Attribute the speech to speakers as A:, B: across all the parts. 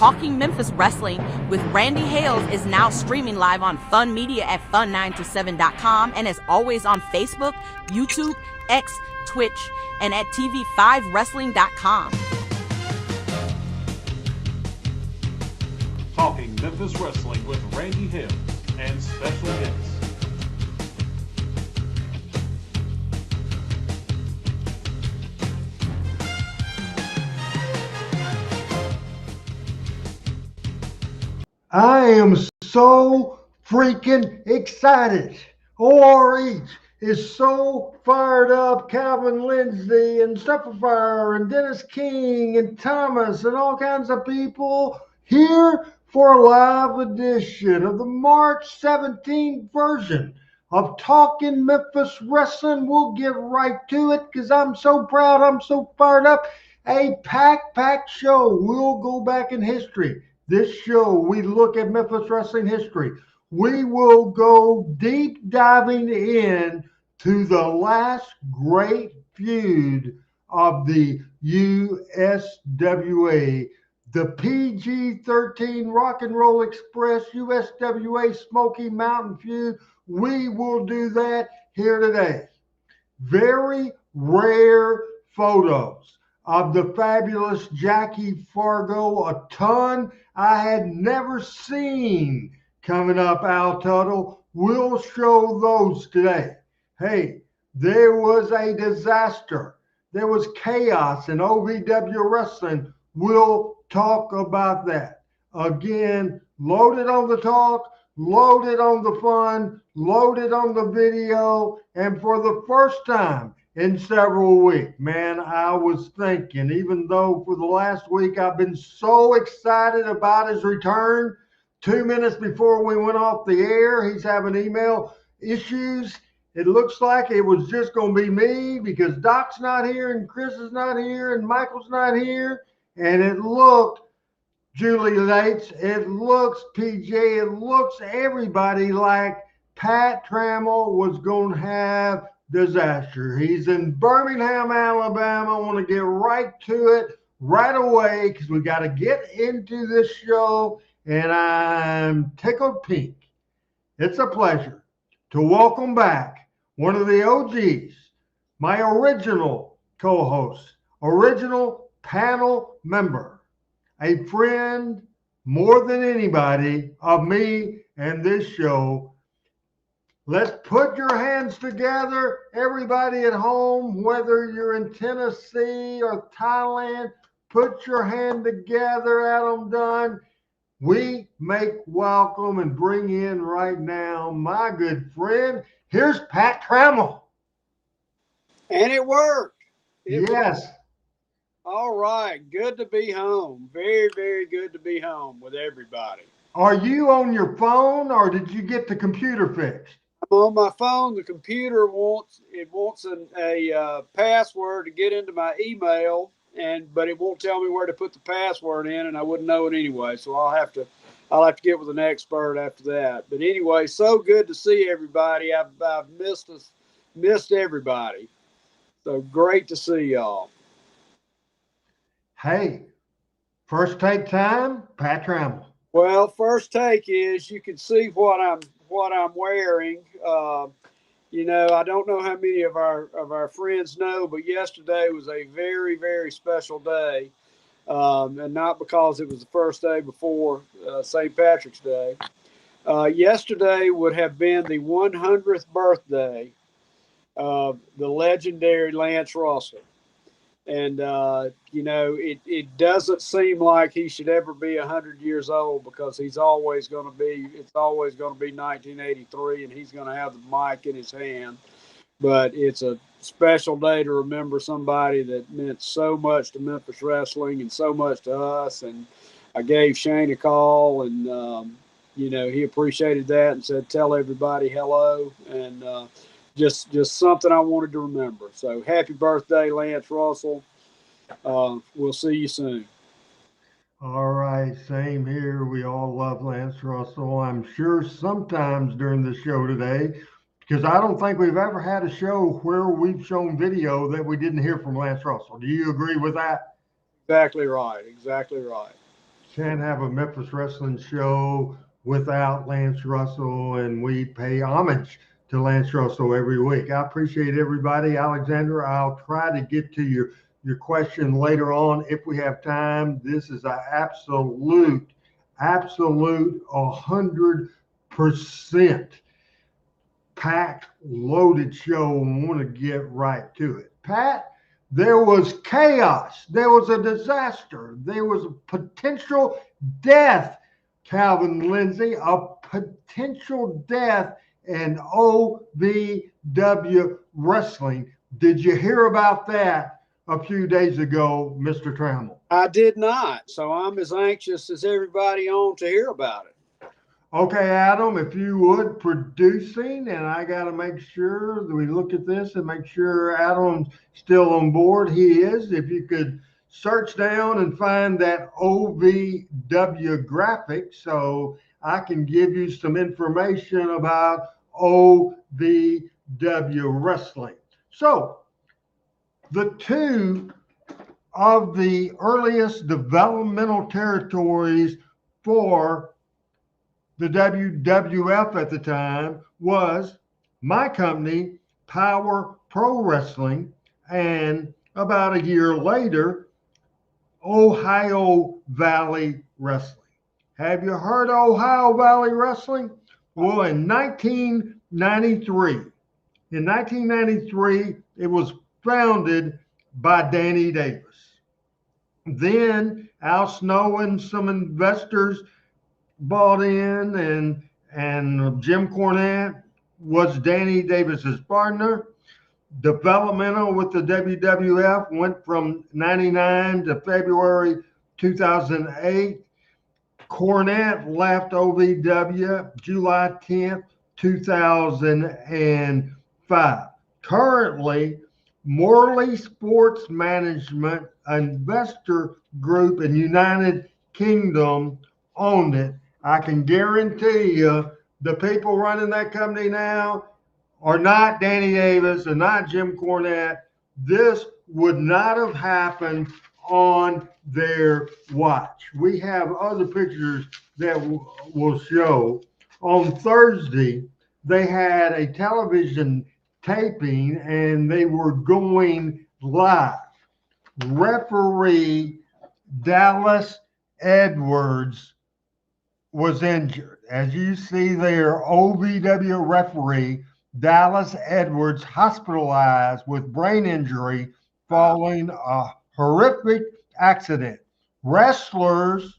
A: Talking Memphis Wrestling with Randy Hales is now streaming live on Fun Media at fun927.com and is always on Facebook, YouTube, X, Twitch, and at tv5wrestling.com.
B: Talking Memphis Wrestling with Randy Hales and special guests.
C: I am so freaking excited. ORH is so fired up. Calvin Lindsay and Steppenfire and Dennis King and Thomas and all kinds of people here for a live edition of the March 17th version of Talking Memphis Wrestling. We'll get right to it because I'm so proud. I'm so fired up. A packed show. We'll go back in history. This show, we look at Memphis wrestling history. We will go deep diving in to the last great feud of the USWA, the PG-13 Rock and Roll Express USWA Smoky Mountain feud. We will do that here today. Very rare photos of the fabulous Jackie Fargo, a ton I had never seen coming up Al Tuttle. We'll show those today. Hey, there was a disaster. There was chaos in OVW wrestling. We'll talk about that. Again, loaded on the talk, loaded on the fun, loaded on the video, and for the first time in several weeks, man, I was thinking, even though for the last week I've been so excited about his return, 2 minutes before we went off the air, he's having email issues. It looks like it was just going to be me because Doc's not here and Chris is not here and Michael's not here. And it looked, Julie Lates, it looks, PJ, it looks everybody like Pat Trammell was going to have disaster. He's in Birmingham, Alabama. I want to get right to it right away because we got to get into this show, and I'm tickled pink. It's a pleasure to welcome back one of the OGs, my original co-host, original panel member, a friend more than anybody of me and this show. Let's put your hands together, everybody at home, whether you're in Tennessee or Thailand, put your hand together, Adam Dunn. We make welcome and bring in right now my good friend. Here's Pat Trammell.
D: And it worked.
C: Yes.
D: Worked. All right. Good to be home. Very, very good to be home with everybody.
C: Are you on your phone or did you get the computer fixed?
D: I'm on my phone. The computer wants a password to get into my email, but it won't tell me where to put the password in, and I wouldn't know it anyway. So I'll have to get with an expert after that. But anyway, so good to see everybody. I've missed everybody. So great to see y'all.
C: Hey, first take time, Pat Trammell.
D: Well, first take is you can see what I'm wearing. I don't know how many of our friends know, but yesterday was a very, very special day. And not because it was the first day before St. Patrick's Day. Yesterday would have been the 100th birthday of the legendary Lance Russell. And, it doesn't seem like he should ever be 100 years old because it's always going to be 1983 and he's going to have the mic in his hand. But it's a special day to remember somebody that meant so much to Memphis wrestling and so much to us. And I gave Shane a call and, he appreciated that and said, tell everybody hello. And, just something I wanted to remember. So happy birthday, Lance Russell. We'll see you soon.
C: All right, same here. We all love Lance Russell. I'm sure sometimes during the show today, because I don't think we've ever had a show where we've shown video that we didn't hear from Lance Russell. Do you agree with that?
D: Exactly right. Exactly right.
C: Can't have a Memphis wrestling show without Lance Russell, and we pay homage to Lance Russell every week. I appreciate everybody. Alexander, I'll try to get to your question later on if we have time. This is an absolute 100% packed, loaded show. I want to get right to it. Pat, there was chaos. There was a disaster. There was a potential death, Calvin Lindsay, a potential death in OVW wrestling. Did you hear about that a few days ago, Mr. Trammell?
D: I did not. So I'm as anxious as everybody on to hear about it.
C: Okay, Adam, if you would, producing, and I got to make sure that we look at this and make sure Adam's still on board. He is. If you could search down and find that OVW graphic so I can give you some information about OVW wrestling. So, the two of the earliest developmental territories for the WWF at the time was my company, Power Pro Wrestling, and about a year later, Ohio Valley Wrestling. Have you heard of Ohio Valley Wrestling? Well, in 1993, it was founded by Danny Davis. Then Al Snow and some investors bought in, and Jim Cornette was Danny Davis's partner. Developmental with the WWF went from 99 to February 2008. Cornette left OVW July 10th, 2005. Currently, Morley Sports Management Investor Group in United Kingdom owned it. I can guarantee you the people running that company now are not Danny Davis and not Jim Cornette. This would not have happened on their watch. We have other pictures that will show. On Thursday, they had a television taping and they were going live. Referee Dallas Edwards was injured. As you see there, OVW referee Dallas Edwards hospitalized with brain injury following a horrific accident. Wrestlers,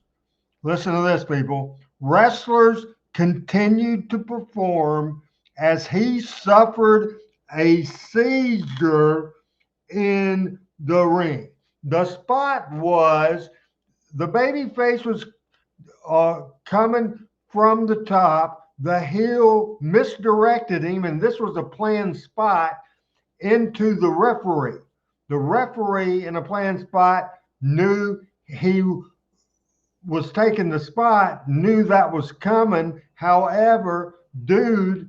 C: listen to this, people, wrestlers continued to perform as he suffered a seizure in the ring. The spot was, the babyface was coming from the top. The heel misdirected him, and this was a planned spot into the referee. The referee in a planned spot knew he was taking the spot, knew that was coming. However, dude,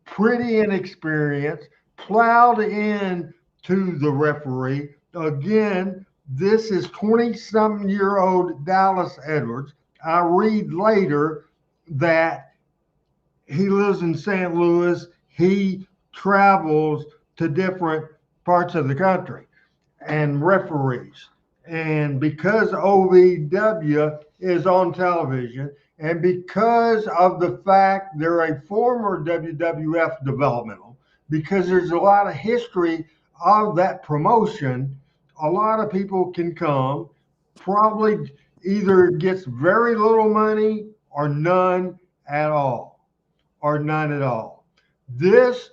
C: pretty inexperienced, plowed in to the referee. Again, this is 20-something-year-old Dallas Edwards. I read later that he lives in St. Louis. He travels to different parts of the country and referees. And because OVW is on television, and because of the fact they're a former WWF developmental, because there's a lot of history of that promotion, a lot of people can come, probably either gets very little money or none at all, or none at all. This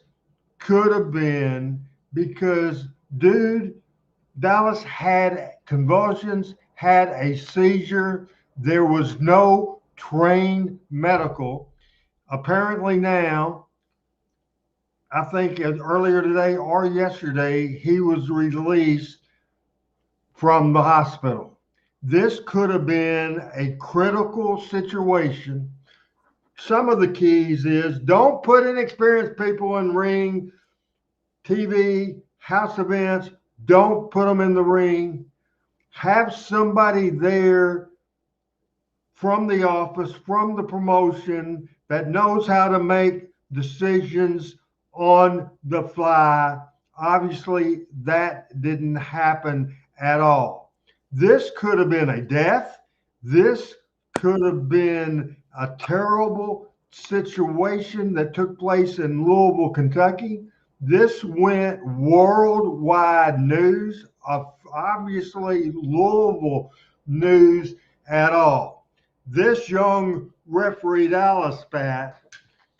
C: could have been because, dude, Dallas had convulsions, had a seizure. There was no trained medical. Apparently now, I think earlier today or yesterday, he was released from the hospital. This could have been a critical situation. Some of the keys is don't put inexperienced people in ring, TV, house events. Don't put them in the ring. have somebody there from the office, from the promotion, that knows how to make decisions on the fly. Obviously, that didn't happen at all. This could have been a death. This could have been a terrible situation that took place in Louisville, Kentucky. This went worldwide news, of obviously Louisville news at all. This young referee, Dallas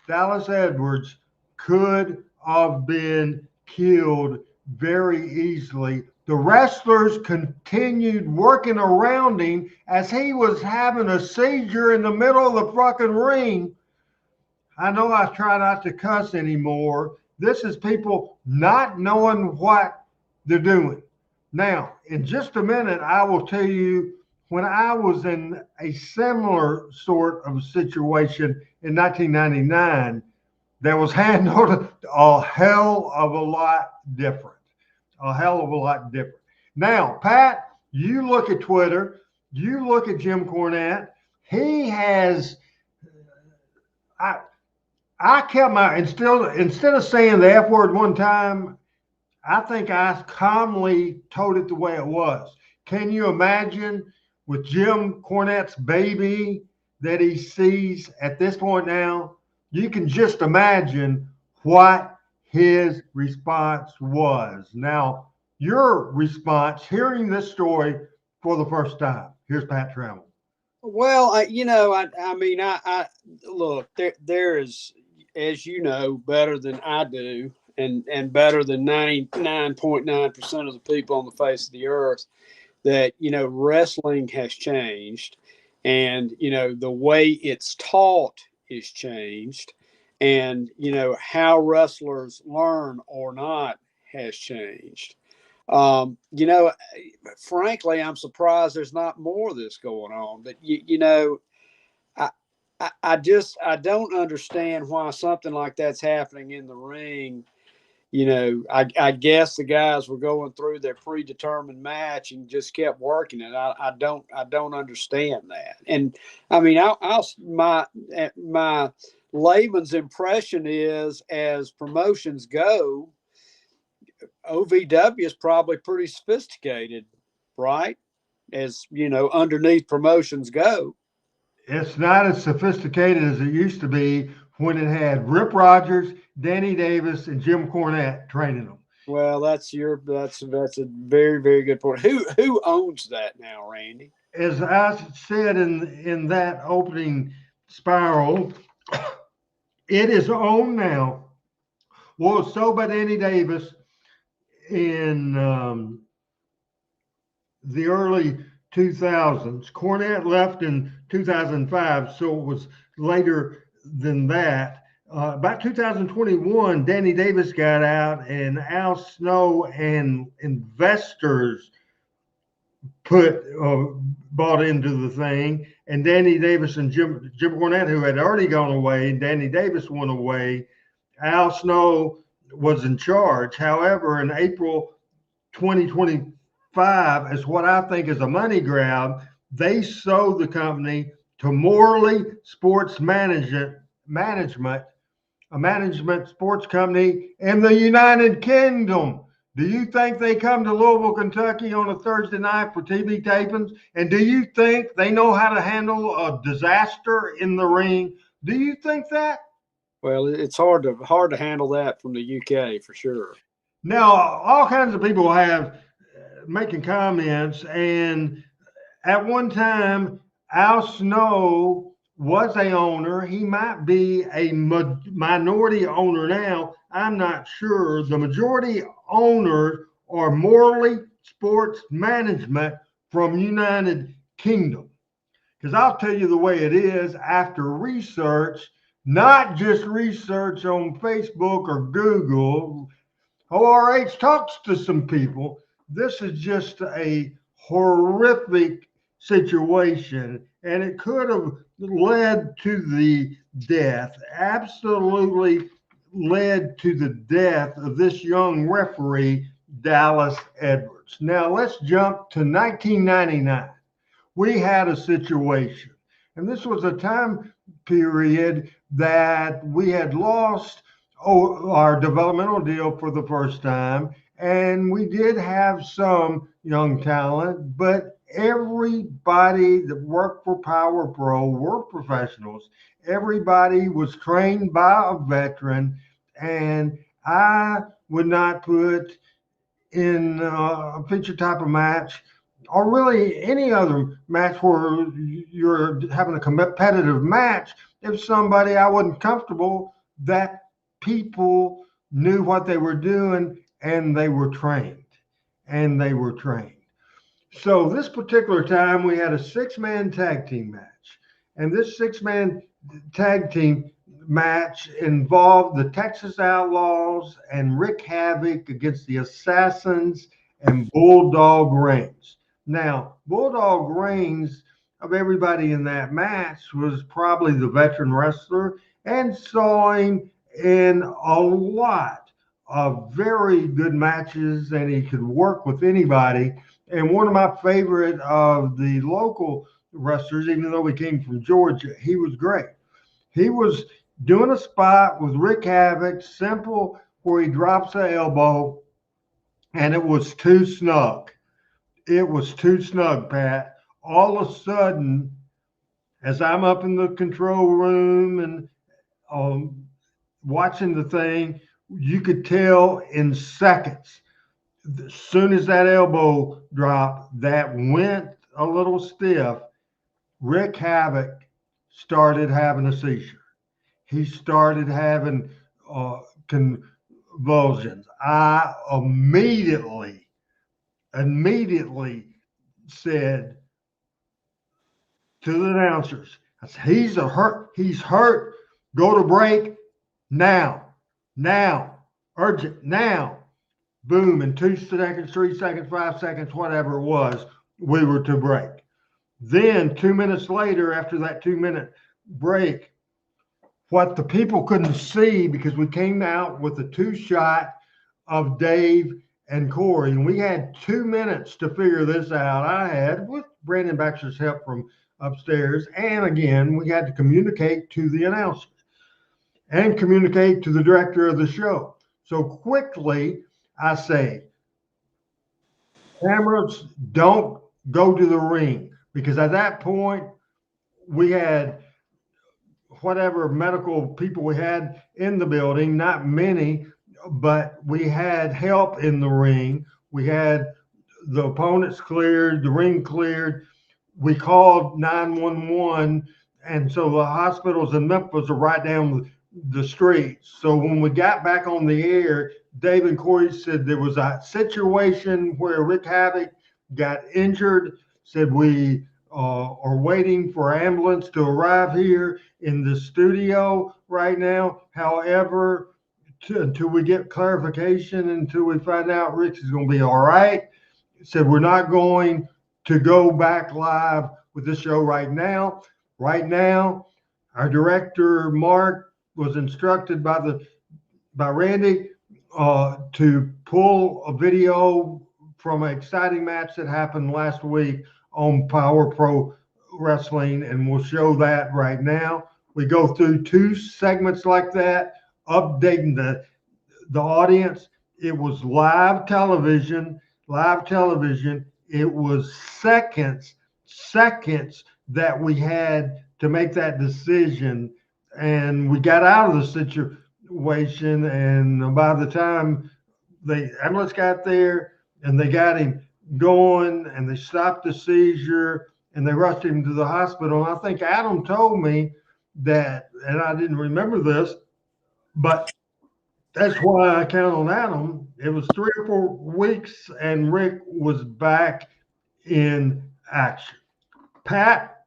C: Edwards, could have been killed very easily. The wrestlers continued working around him as he was having a seizure in the middle of the fucking ring. I know I try not to cuss anymore. This is people not knowing what they're doing. Now, in just a minute, I will tell you when I was in a similar sort of situation in 1999 that was handled a hell of a lot different. A hell of a lot different. Now, Pat, you look at Twitter, you look at Jim Cornette. He has, I kept my, instead of saying the F word one time, I think I calmly told it the way it was. Can you imagine with Jim Cornette's baby that he sees at this point now? You can just imagine what his response was. Now, your response, hearing this story for the first time. Here's Pat Trammell.
D: Well, I mean, look, there is, as you know, better than I do, and better than 99.9% of the people on the face of the earth, that, wrestling has changed, and, the way it's taught is changed, and, how wrestlers learn or not has changed. Frankly, I'm surprised there's not more of this going on, but I don't understand why something like that's happening in the ring. I guess the guys were going through their predetermined match and just kept working it. I don't understand that. And I mean, my layman's impression is, as promotions go, OVW is probably pretty sophisticated, right? As underneath promotions go.
C: It's not as sophisticated as it used to be when it had Rip Rogers, Danny Davis, and Jim Cornette training them.
D: Well, that's a very, very good point. Who owns that now, Randy?
C: As I said in that opening spiral, it is owned now. Well, it's sold by Danny Davis in the early 2000s. Cornette left in 2005, so it was later than that. About 2021, Danny Davis got out, and Al Snow and investors bought into the thing. And Danny Davis and Jim Cornette, who had already gone away, Danny Davis went away. Al Snow was in charge. However, in April 2025, as what I think is a money grab, they sold the company to Morley Sports Management, a management sports company in the United Kingdom. Do you think they come to Louisville, Kentucky on a Thursday night for TV tapings? And do you think they know how to handle a disaster in the ring? Do you think that?
D: Well, it's hard to handle that from the UK for sure.
C: Now, all kinds of people have making comments, and at one time, Al Snow was a owner. He might be a minority owner now. I'm not sure. The majority owners are Morley Sports Management from United Kingdom. Because I'll tell you the way it is after research, not just research on Facebook or Google. ORH talks to some people. This is just a horrific situation, and it could have led to the death, absolutely led to the death of this young referee, Dallas Edwards. afterwards. Now let's jump to 1999. We had a situation, and this was a time period that we had lost our developmental deal for the first time, and we did have some young talent, but everybody that worked for Power Pro were professionals. Everybody was trained by a veteran, and I would not put in a feature type of match or really any other match where you're having a competitive match if somebody I wasn't comfortable, that people knew what they were doing and they were trained. And they were trained. So this particular time we had a 6-man tag team match. And this 6-man tag team match involved the Texas Outlaws and Rick Havoc against the Assassins and Bulldog Reigns. Now, Bulldog Reigns, of everybody in that match, was probably the veteran wrestler and saw him in a lot of very good matches, and he could work with anybody. And one of my favorite of the local wrestlers, even though he came from Georgia, he was great. He was doing a spot with Rick Havoc, simple, where he drops an elbow, and it was too snug. It was too snug, Pat. All of a sudden, as I'm up in the control room and watching the thing, you could tell in seconds. As soon as that elbow dropped, that went a little stiff, Rick Havoc started having a seizure. He started having convulsions. I immediately said to the announcers, I said, he's hurt. Go to break now, urgent now. Boom, in 2 seconds, 3 seconds, 5 seconds, whatever it was, we were to break. Then 2 minutes later, after that 2-minute break, what the people couldn't see, because we came out with a 2-shot of Dave and Corey, and we had 2 minutes to figure this out. I had, with Brandon Baxter's help from upstairs, and again, we had to communicate to the announcers and communicate to the director of the show. So quickly, I say, cameras, don't go to the ring, because at that point, we had whatever medical people we had in the building, not many, but we had help in the ring. We had the opponents cleared, the ring cleared. We called 911, and so the hospitals in Memphis are right down the street. So when we got back on the air, Dave and Corey said there was a situation where Rick Havoc got injured, said we are waiting for ambulance to arrive here in the studio right now. However, until we get clarification, until we find out Rick is going to be all right, said we're not going to go back live with this show right now. Right now, our director, Mark, was instructed by Randy to pull a video from an exciting match that happened last week on Power Pro Wrestling, and we'll show that right now. We go through 2 segments like that, updating the audience. It was live television. It was seconds that we had to make that decision, and we got out of the situation. And by the time the ambulance got there and they got him going and they stopped the seizure and they rushed him to the hospital. And I think Adam told me that, and I didn't remember this, but that's why I count on Adam. It was 3 or 4 weeks and Rick was back in action. Pat,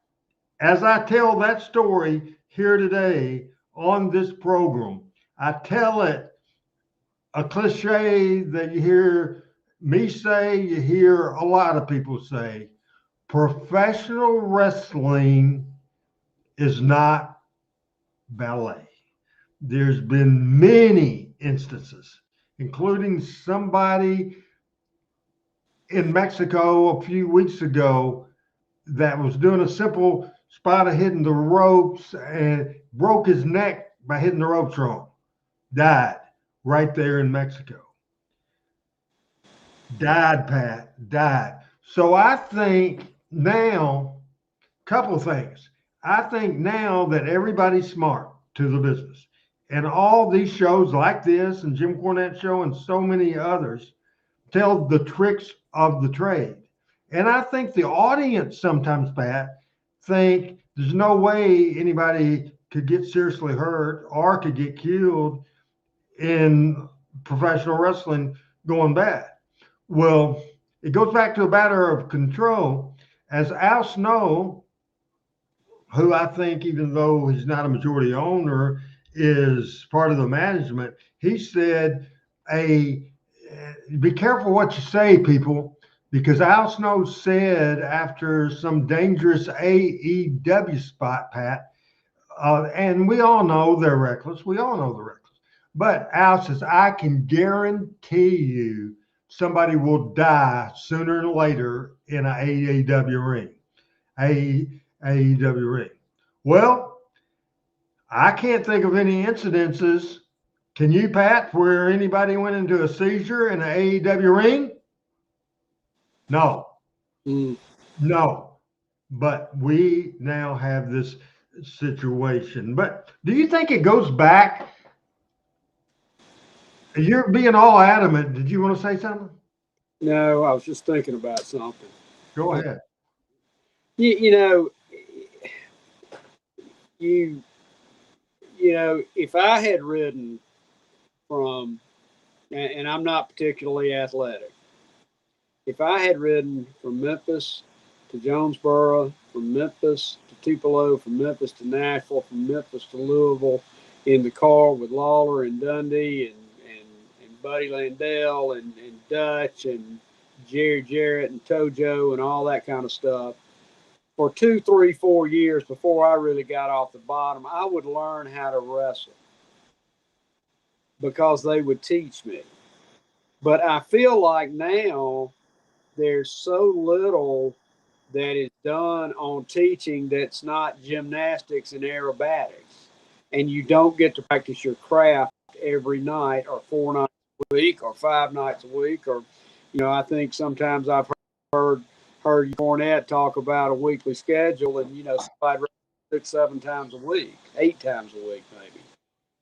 C: as I tell that story here today on this program, I tell it a cliche that you hear me say, you hear a lot of people say. Professional wrestling is not ballet. There's been many instances, including somebody in Mexico a few weeks ago that was doing a simple spot of hitting the ropes and broke his neck by hitting the ropes wrong. Died right there in Mexico. Died, Pat. Died. So I think now, couple things. I think now that everybody's smart to the business, and all these shows like this and Jim Cornette show and so many others tell the tricks of the trade. And I think the audience sometimes, Pat, think there's no way anybody could get seriously hurt or could get killed in professional wrestling going bad. Well, it goes back to a matter of control. As Al Snow, who I think, even though he's not a majority owner, is part of the management, he said, be careful what you say, people, because Al Snow said after some dangerous AEW spot, Pat, and we all know they're reckless. We all know they're reckless. But Al says, I can guarantee you somebody will die sooner or later in an AEW ring. AEW ring. Well, I can't think of any incidences. Can you, Pat, where anybody went into a seizure in an AEW ring? No. No. But we now have this situation. But do you think it goes back? You're being all adamant. Did you want to say something?
D: No, I was just thinking about something.
C: Go ahead.
D: You know, if I had ridden from, and I'm not particularly athletic, if I had ridden from Memphis to Jonesboro, from Memphis to Tupelo, from Memphis to Nashville, from Memphis to Louisville, in the car with Lawler and Dundee and Buddy Landell and Dutch and Jerry Jarrett and Tojo and all that kind of stuff, for 2, 3, 4 years before I really got off the bottom, I would learn how to wrestle because they would teach me. But I feel like now there's so little that is done on teaching that's not gymnastics and aerobatics. And you don't get to practice your craft every night or 4 nights a week or 5 nights a week. Or, I think sometimes I've heard Cornette talk about a weekly schedule, and somebody 6, 7 times a week, 8 times a week, maybe.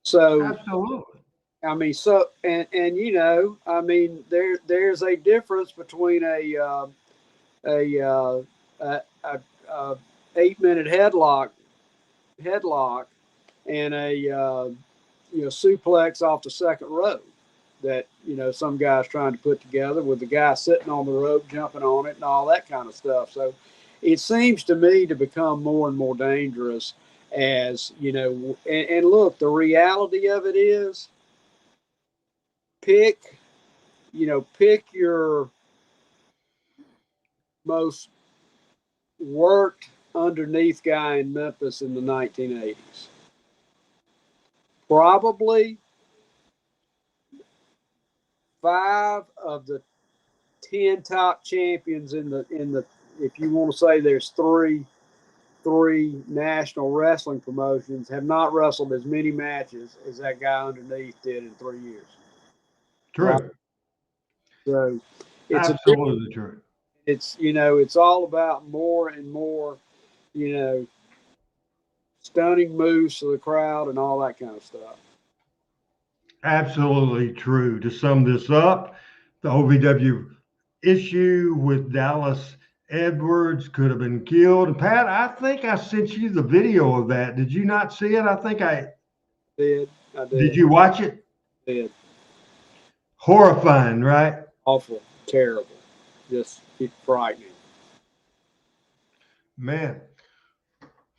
D: So,
C: absolutely.
D: I mean, there's a difference between a 8-minute headlock and a suplex off the second rope that some guy's trying to put together with the guy sitting on the rope, jumping on it, and all that kind of stuff. So it seems to me to become more and more dangerous as and look, the reality of it is, pick your most worked underneath guy in Memphis in the 1980s. Probably 5 of the 10 top champions in the if you want to say there's three national wrestling promotions, have not wrestled as many matches as that guy underneath did in 3 years.
C: True.
D: Right? So it's
C: absolutely true.
D: It's all about more and more, stunning moves to the crowd and all that kind of stuff.
C: Absolutely true. To sum this up, the OVW issue with Dallas Edwards could have been killed. And Pat, I think I sent you the video of that. Did you not see it? I think I
D: did.
C: Did you watch it?
D: I did.
C: Horrifying, right?
D: Awful, terrible, just frightening.
C: Man,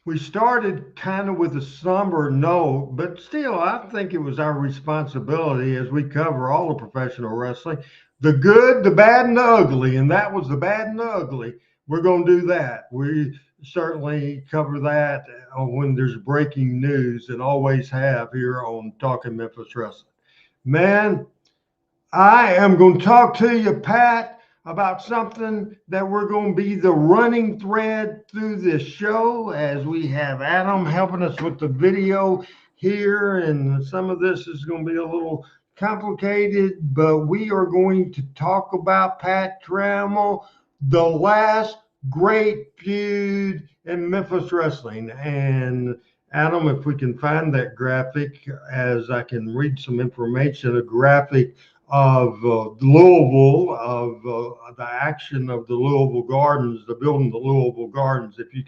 C: we started kind of with a somber note, but still, I think it was our responsibility as we cover all of professional wrestling, the good, the bad, and the ugly. And that was the bad and the ugly. We're going to do that. We certainly cover that when there's breaking news, and always have here on Talking Memphis Wrestling. Man, I am going to talk to you, Pat, about something that we're going to be the running thread through this show, as we have Adam helping us with the video here. And some of this is going to be a little complicated, but we are going to talk about Pat Trammell, the last great feud in Memphis wrestling. And Adam, if we can find that graphic, as I can read some information, a graphic of Louisville, of the action of the Louisville Gardens, the building of the Louisville Gardens. If you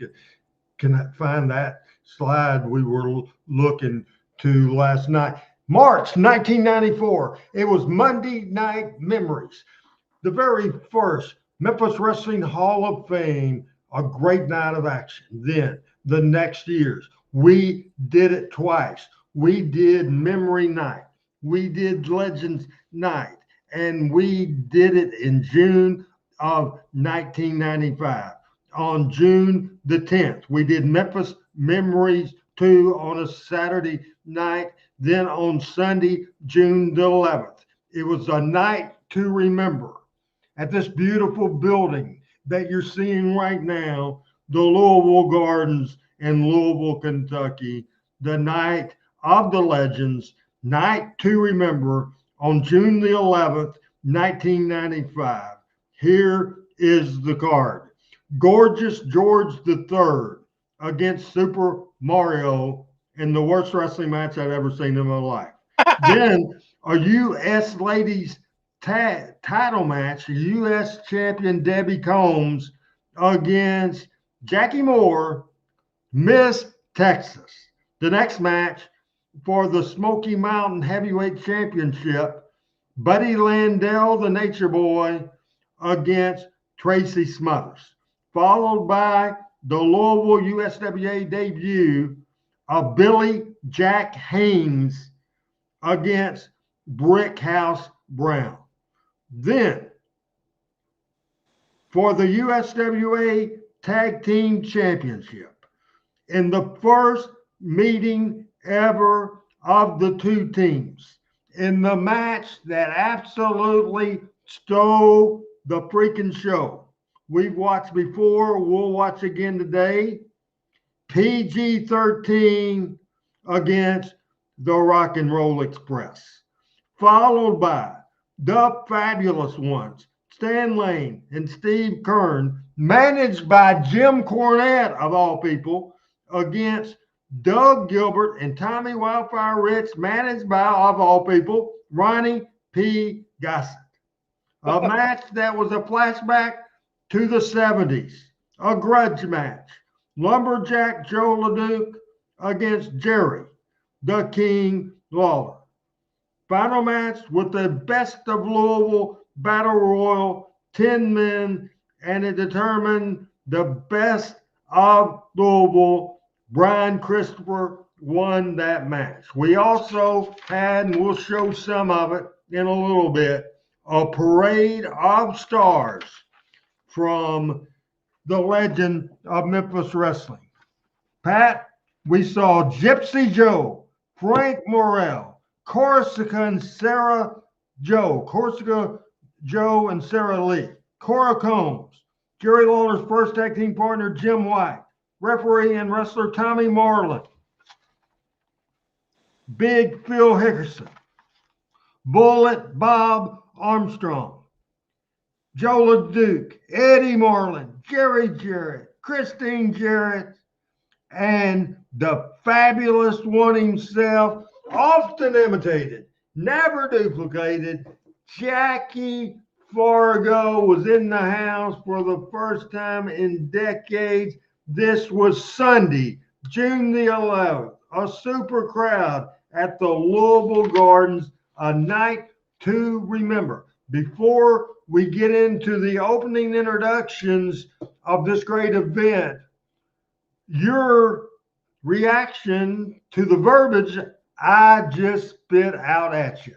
C: can find that slide we were looking to last night. March 1994. It was Monday Night Memories, the very first Memphis Wrestling Hall of Fame, a great night of action. Then the next years, we did it twice. We did Memory Night. We did Legends Night, and we did it in June of 1995. On June the 10th, we did Memphis Memories 2 on a Saturday night. Then on Sunday, June the 11th, it was a night to remember at this beautiful building that you're seeing right now, the Louisville Gardens in Louisville, Kentucky, the night of the legends, night to remember on June the 11th, 1995. Here is the card. Gorgeous George III against Super Mario in the worst wrestling match I've ever seen in my life. Then a U.S. ladies title match, U.S. champion Debbie Combs against Jackie Moore, Miss Texas. The next match for the Smoky Mountain Heavyweight Championship, Buddy Landell, the Nature Boy, against Tracy Smothers, followed by the Louisville USWA debut of Billy Jack Haynes against Brickhouse Brown. Then, for the USWA Tag Team Championship, in the first meeting ever of the two teams, in the match that absolutely stole the freaking show. We've watched before, we'll watch again today. PG-13 against the Rock and Roll Express, followed by the fabulous ones, Stan Lane and Steve Kern, managed by Jim Cornette, of all people, against Doug Gilbert and Tommy Wildfire Rich, managed by, of all people, Ronnie P. Gossett. A match that was a flashback to the 70s, a grudge match. Lumberjack Joe LeDuc against Jerry, the King Lawler. Final match with the best of Louisville Battle Royal, 10 men, and it determined the best of Louisville. Brian Christopher won that match. We also had, and we'll show some of it in a little bit, a parade of stars from the legend of Memphis wrestling. Pat, we saw Gypsy Joe, Frank Morrell, Corsica and Sarah Joe, Corsica Joe and Sarah Lee, Cora Combs, Jerry Lawler's first tag team partner, Jim White, referee and wrestler Tommy Marlin, Big Phil Hickerson, Bullet Bob Armstrong, Joe LeDuc, Eddie Marlin, Jerry Jarrett, Christine Jarrett, and the fabulous one himself, often imitated, never duplicated, Jackie Fargo was in the house for the first time in decades. This was Sunday, June the 11th, a super crowd at the Louisville Gardens, a night to remember. Before we get into the opening introductions of this great event, your reaction to the verbiage I just spit out at you.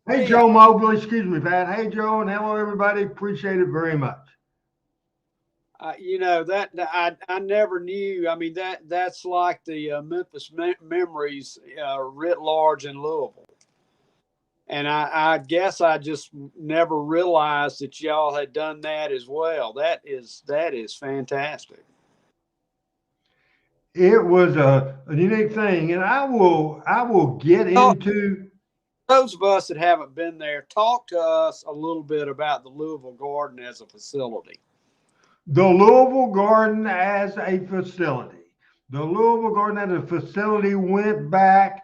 C: Hey, Joe Mobley, excuse me, Pat. Hey, Joe, and hello, everybody. Appreciate it very much.
D: You know, that I never knew. I mean, that's like the Memphis Memories writ large in Louisville. And I guess I just never realized that y'all had done that as well. That is fantastic.
C: It was a unique thing, and I will get
D: So,
C: into
D: those of us that haven't been there, talk to us a little bit about the Louisville Garden as a facility.
C: the Louisville Garden as a facility. The Louisville Garden as a facility went back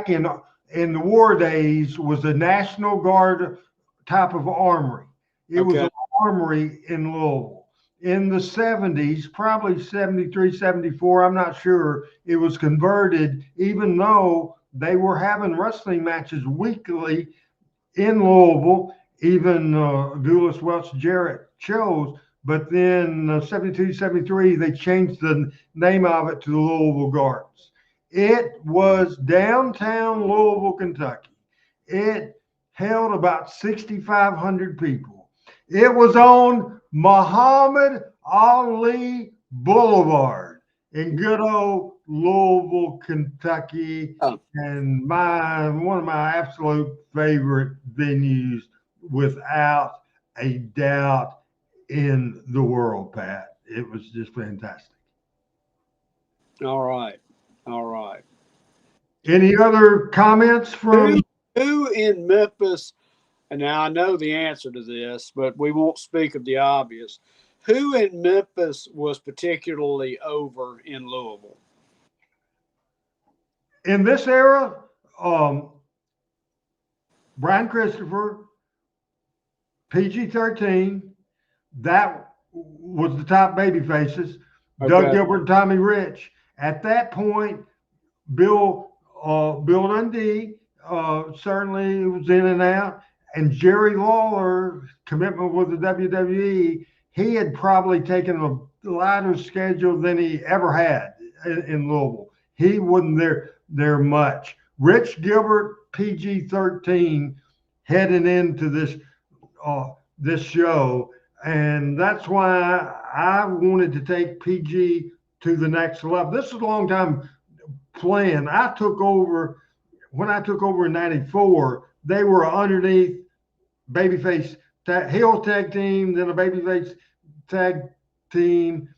C: in the war days, was a National Guard type of armory. It was
D: Okay.
C: an armory in Louisville. In the 70s, probably 73, 74, I'm not sure, it was converted, even though they were having wrestling matches weekly in Louisville. Even Duelist Welch Jarrett chose, but then 72, 73, they changed the name of it to the Louisville Gardens. It was downtown Louisville, Kentucky. It held about 6,500 people. It was on Muhammad Ali Boulevard in good old Louisville, Kentucky,
D: Oh,
C: and one of my absolute favorite venues without a doubt in the world, Pat. It was just fantastic.
D: all right. All right.
C: Any other comments from?
D: Who in Memphis, and now I know the answer to this, but we won't speak of the obvious. Who in Memphis was particularly over in Louisville?
C: In this era, Brian Christopher, PG-13, that was the top baby faces. Doug
D: Okay.
C: Gilbert and Tommy Rich. At that point, Bill Dundee certainly was in and out, and Jerry Lawler, commitment with the WWE, he had probably taken a lighter schedule than he ever had in Louisville. He wasn't there much. Rich Gilbert, PG-13, heading into this show, and that's why I wanted to take PG to the next level. This is a long time plan. When I took over in '94. They were underneath babyface heel tag team, then a babyface tag team.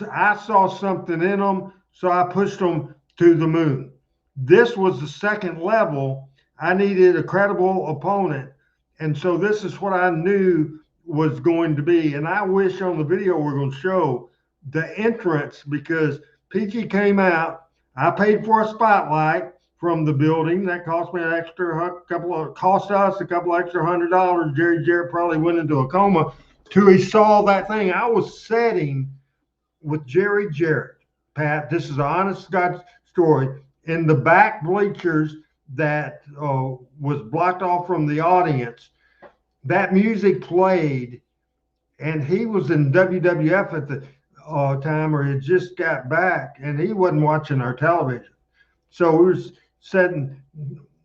C: I saw something in them, so I pushed them to the moon. This was the second level. I needed a credible opponent, and so this is what I knew was going to be. And I wish on the video we're going to show the entrance, because PG came out. I paid for a spotlight from the building. That cost me an extra cost us a couple extra $100. Jerry Jarrett probably went into a coma till he saw that thing. I was sitting with Jerry Jarrett, Pat. This is an honest God story, in the back bleachers that was blocked off from the audience. That music played, and he was in WWF at the time, or he just got back, and he wasn't watching our television. So we was sitting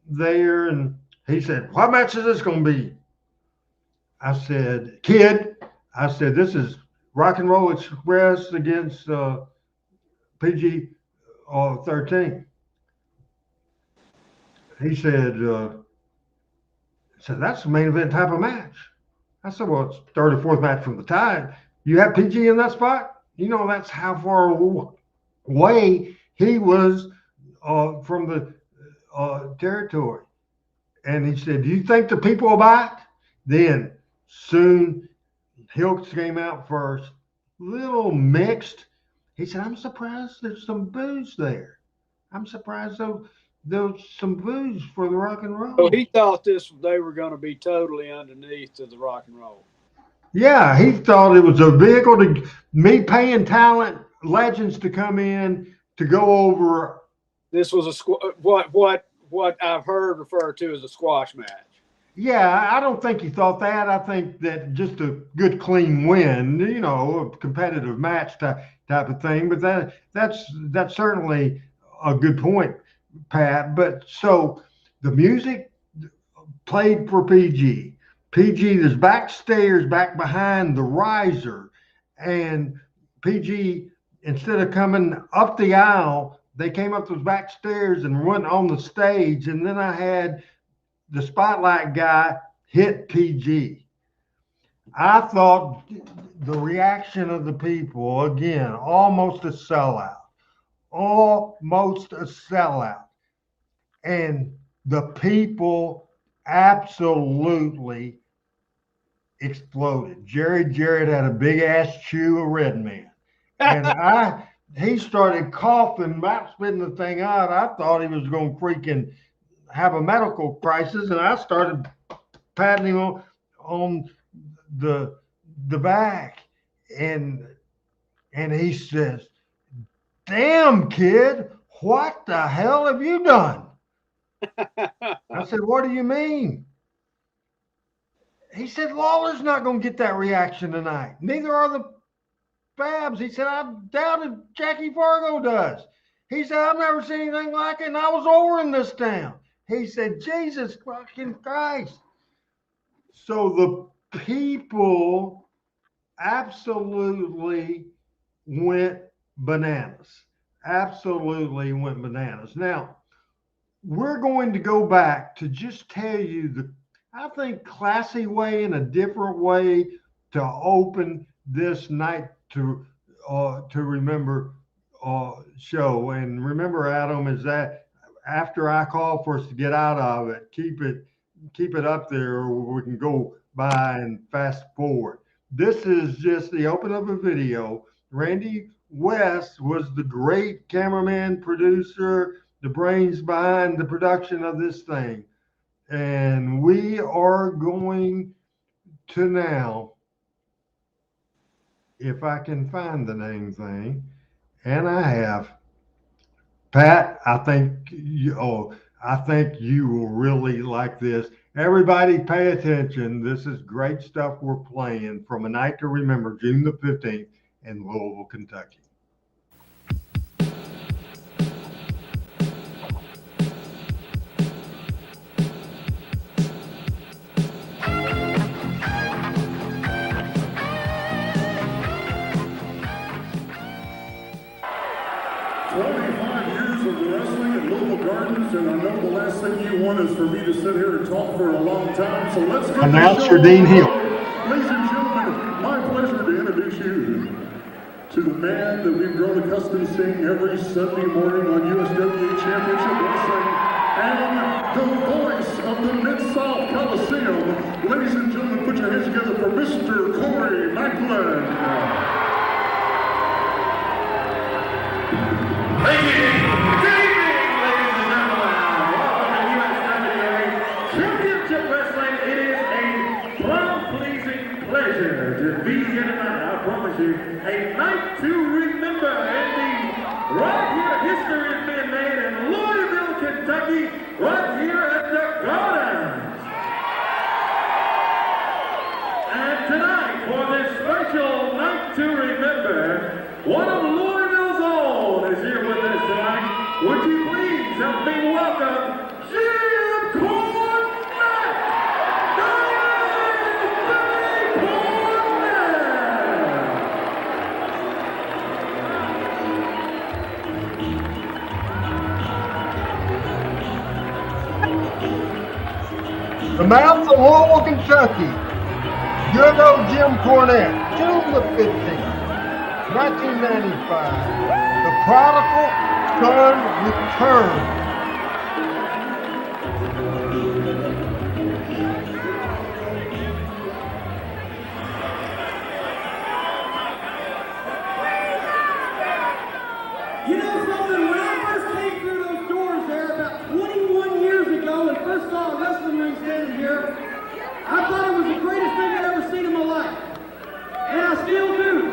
C: there, and he said, "What match is this going to be?" I said, "Kid," I said, "this is Rock and Roll Express against PG 13." He said, "That's the main event type of match." I said, "Well, it's third or fourth match from the tie. You have PG in that spot? You know, that's how far away he was from the territory." And he said, "Do you think the people will buy it?" Then soon Hilks came out first, little mixed. He said, "I'm surprised there's some booze there. I'm surprised there's some booze for the Rock and Roll."
D: So he thought they were going to be totally underneath to the Rock and Roll.
C: Yeah, he thought it was a vehicle to me paying talent legends to come in to go over.
D: This was what I've heard referred to as a squash match.
C: Yeah, I don't think he thought that. I think that just a good clean win, a competitive match type of thing. But that's certainly a good point, Pat. But so the music played for PG. PG is backstairs, back behind the riser, and PG, instead of coming up the aisle, they came up those back stairs and went on the stage. And then I had the spotlight guy hit PG. I thought the reaction of the people, again, almost a sellout. Almost a sellout. And the people absolutely exploded. Jerry Jarrett had a big ass chew of Red Man. And he started coughing, mouth spitting the thing out. I thought he was going to freaking have a medical crisis. And I started patting him on the back. And he says, "Damn, kid, what the hell have you done?" I said, "What do you mean?" He said, "Lawler's not going to get that reaction tonight. Neither are the Babs." He said, "I doubt if Jackie Fargo does." He said, "I've never seen anything like it, and I was over in this town." He said, "Jesus fucking Christ." So the people absolutely went bananas. Absolutely went bananas. Now, we're going to go back to just tell you the, I think, classy way and a different way to open this night to remember show. And remember, Adam, is that after I call for us to get out of it, keep it up there, or we can go by and fast forward. This is just the open of a video. Randy West was the great cameraman, producer, the brains behind the production of this thing. And we are going to now, if I can find the name thing, and I have, Pat, I think you will really like this. Everybody pay attention. This is great stuff we're playing from A Night to Remember, June the 15th in Louisville, Kentucky.
E: And I know the last thing you want is for me to sit here and talk for a long time, so let's get
C: Announcer Dean Hill.
E: Ladies and gentlemen, my pleasure to introduce you to the man that we've grown accustomed to seeing every Sunday morning on USWA Championship Wrestling and the voice of the Mid-South Coliseum. Ladies and gentlemen, put your hands together for Mr. Corey Macklin.
F: A night to remember, indeed. Right here, history is being made in Louisville, Kentucky, right here at the Gardens. And tonight, for this special night to remember, one of Louisville's own is here with us tonight. Would you please help me welcome Jim Cornette?
C: The mouth of Louisville, Kentucky. Good old Jim Cornette, June the 15th, 1995. The prodigal son returned.
G: You know something, when I first came through those doors there about 21 years ago and first saw a wrestling ring standing here, I thought it was the greatest thing I'd ever seen in my life. And I still do.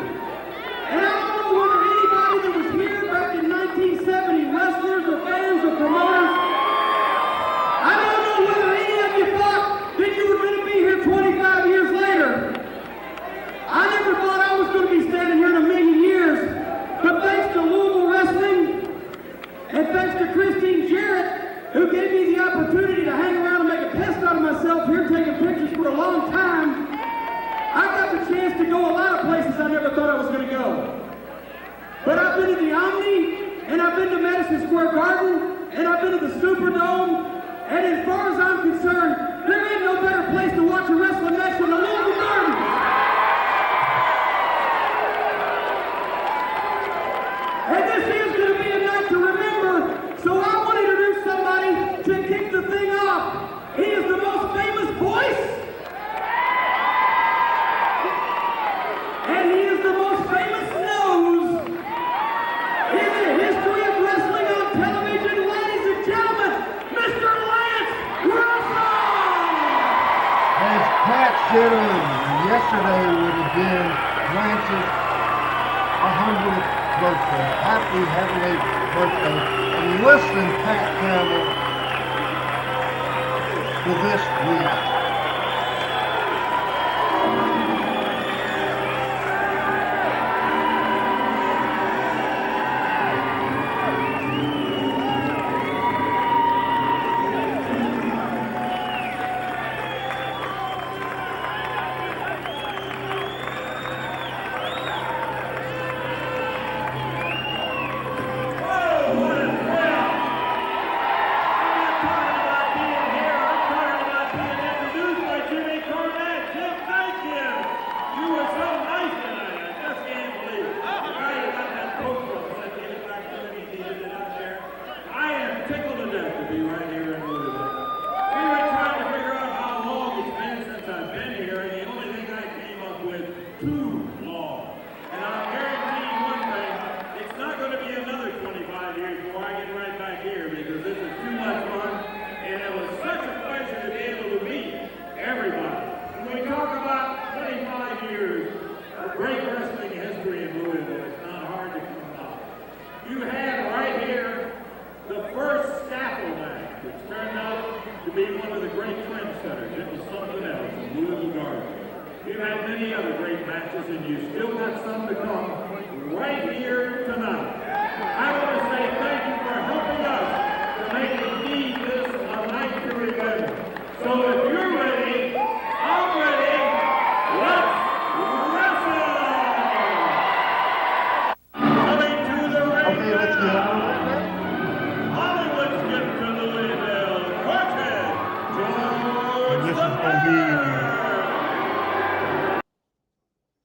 G: And I don't know whether anybody that was here back in 1970, wrestlers or fans or promoters, I don't know whether any of you thought that you were going to be here 25 years later. I never thought I was going to be standing here in a million years. But thanks to Louisville Wrestling, and thanks to Christine Jarrett, who gave me the opportunity to hang around and make a pest out of myself here taking pictures for a long time, I got the chance to go a lot of places I never thought I was going to go. But I've been to the Omni, and I've been to Madison Square Garden, and I've been to the Superdome, And as far as I'm concerned, there ain't no better place to watch a wrestling match than the Louisville Gardens. And this is going to be a night to remember, so I want to introduce somebody to kick the thing off. He is the most famous voice, and he is the most famous nose in the history of wrestling on television. Ladies and gentlemen, Mr. Lance Russell!
C: As Pat said yesterday would have been Lance's 100th birthday. Happy heavenly birthday. And listen, Pat Campbell, to this reaction.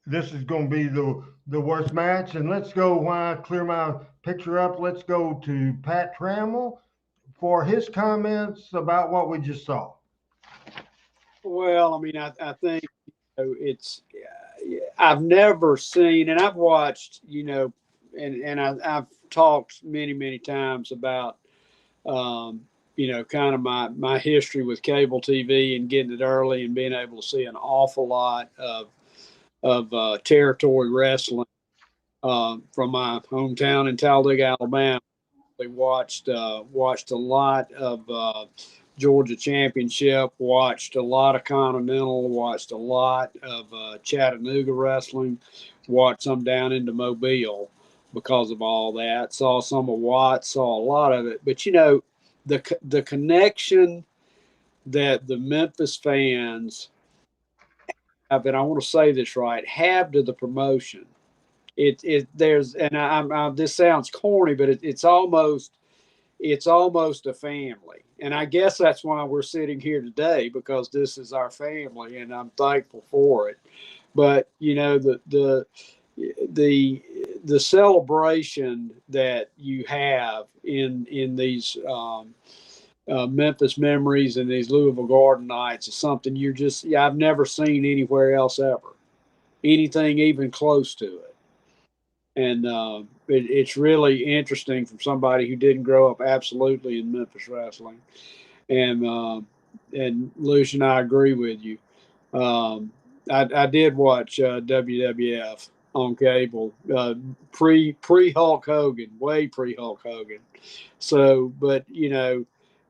C: This is going to be the worst match. And let's go, while I clear my picture up, let's go to Pat Trammell for his comments about what we just saw.
D: Well, I mean, I think it's I've never seen, and I've watched, and I've talked many times about, kind of my history with cable TV and getting it early and being able to see an awful lot of territory wrestling from my hometown in Talladega, Alabama. We watched a lot of Georgia Championship, watched a lot of Continental, watched a lot of Chattanooga wrestling, watched some down into Mobile because of all that. Saw some of Watts, saw a lot of it. But, the connection that the Memphis fans have, and I want to say this right, have to the promotion. There's, and I'm this sounds corny, but it's almost a family. And I guess that's why we're sitting here today, because this is our family, and I'm thankful for it. But the celebration that you have in these Memphis memories and these Louisville Garden nights is something I've never seen anywhere else ever, anything even close to it. And it's really interesting from somebody who didn't grow up absolutely in Memphis wrestling. And Lucian, I agree with you. I did watch WWF on cable, pre Hulk Hogan, way pre Hulk Hogan. So, but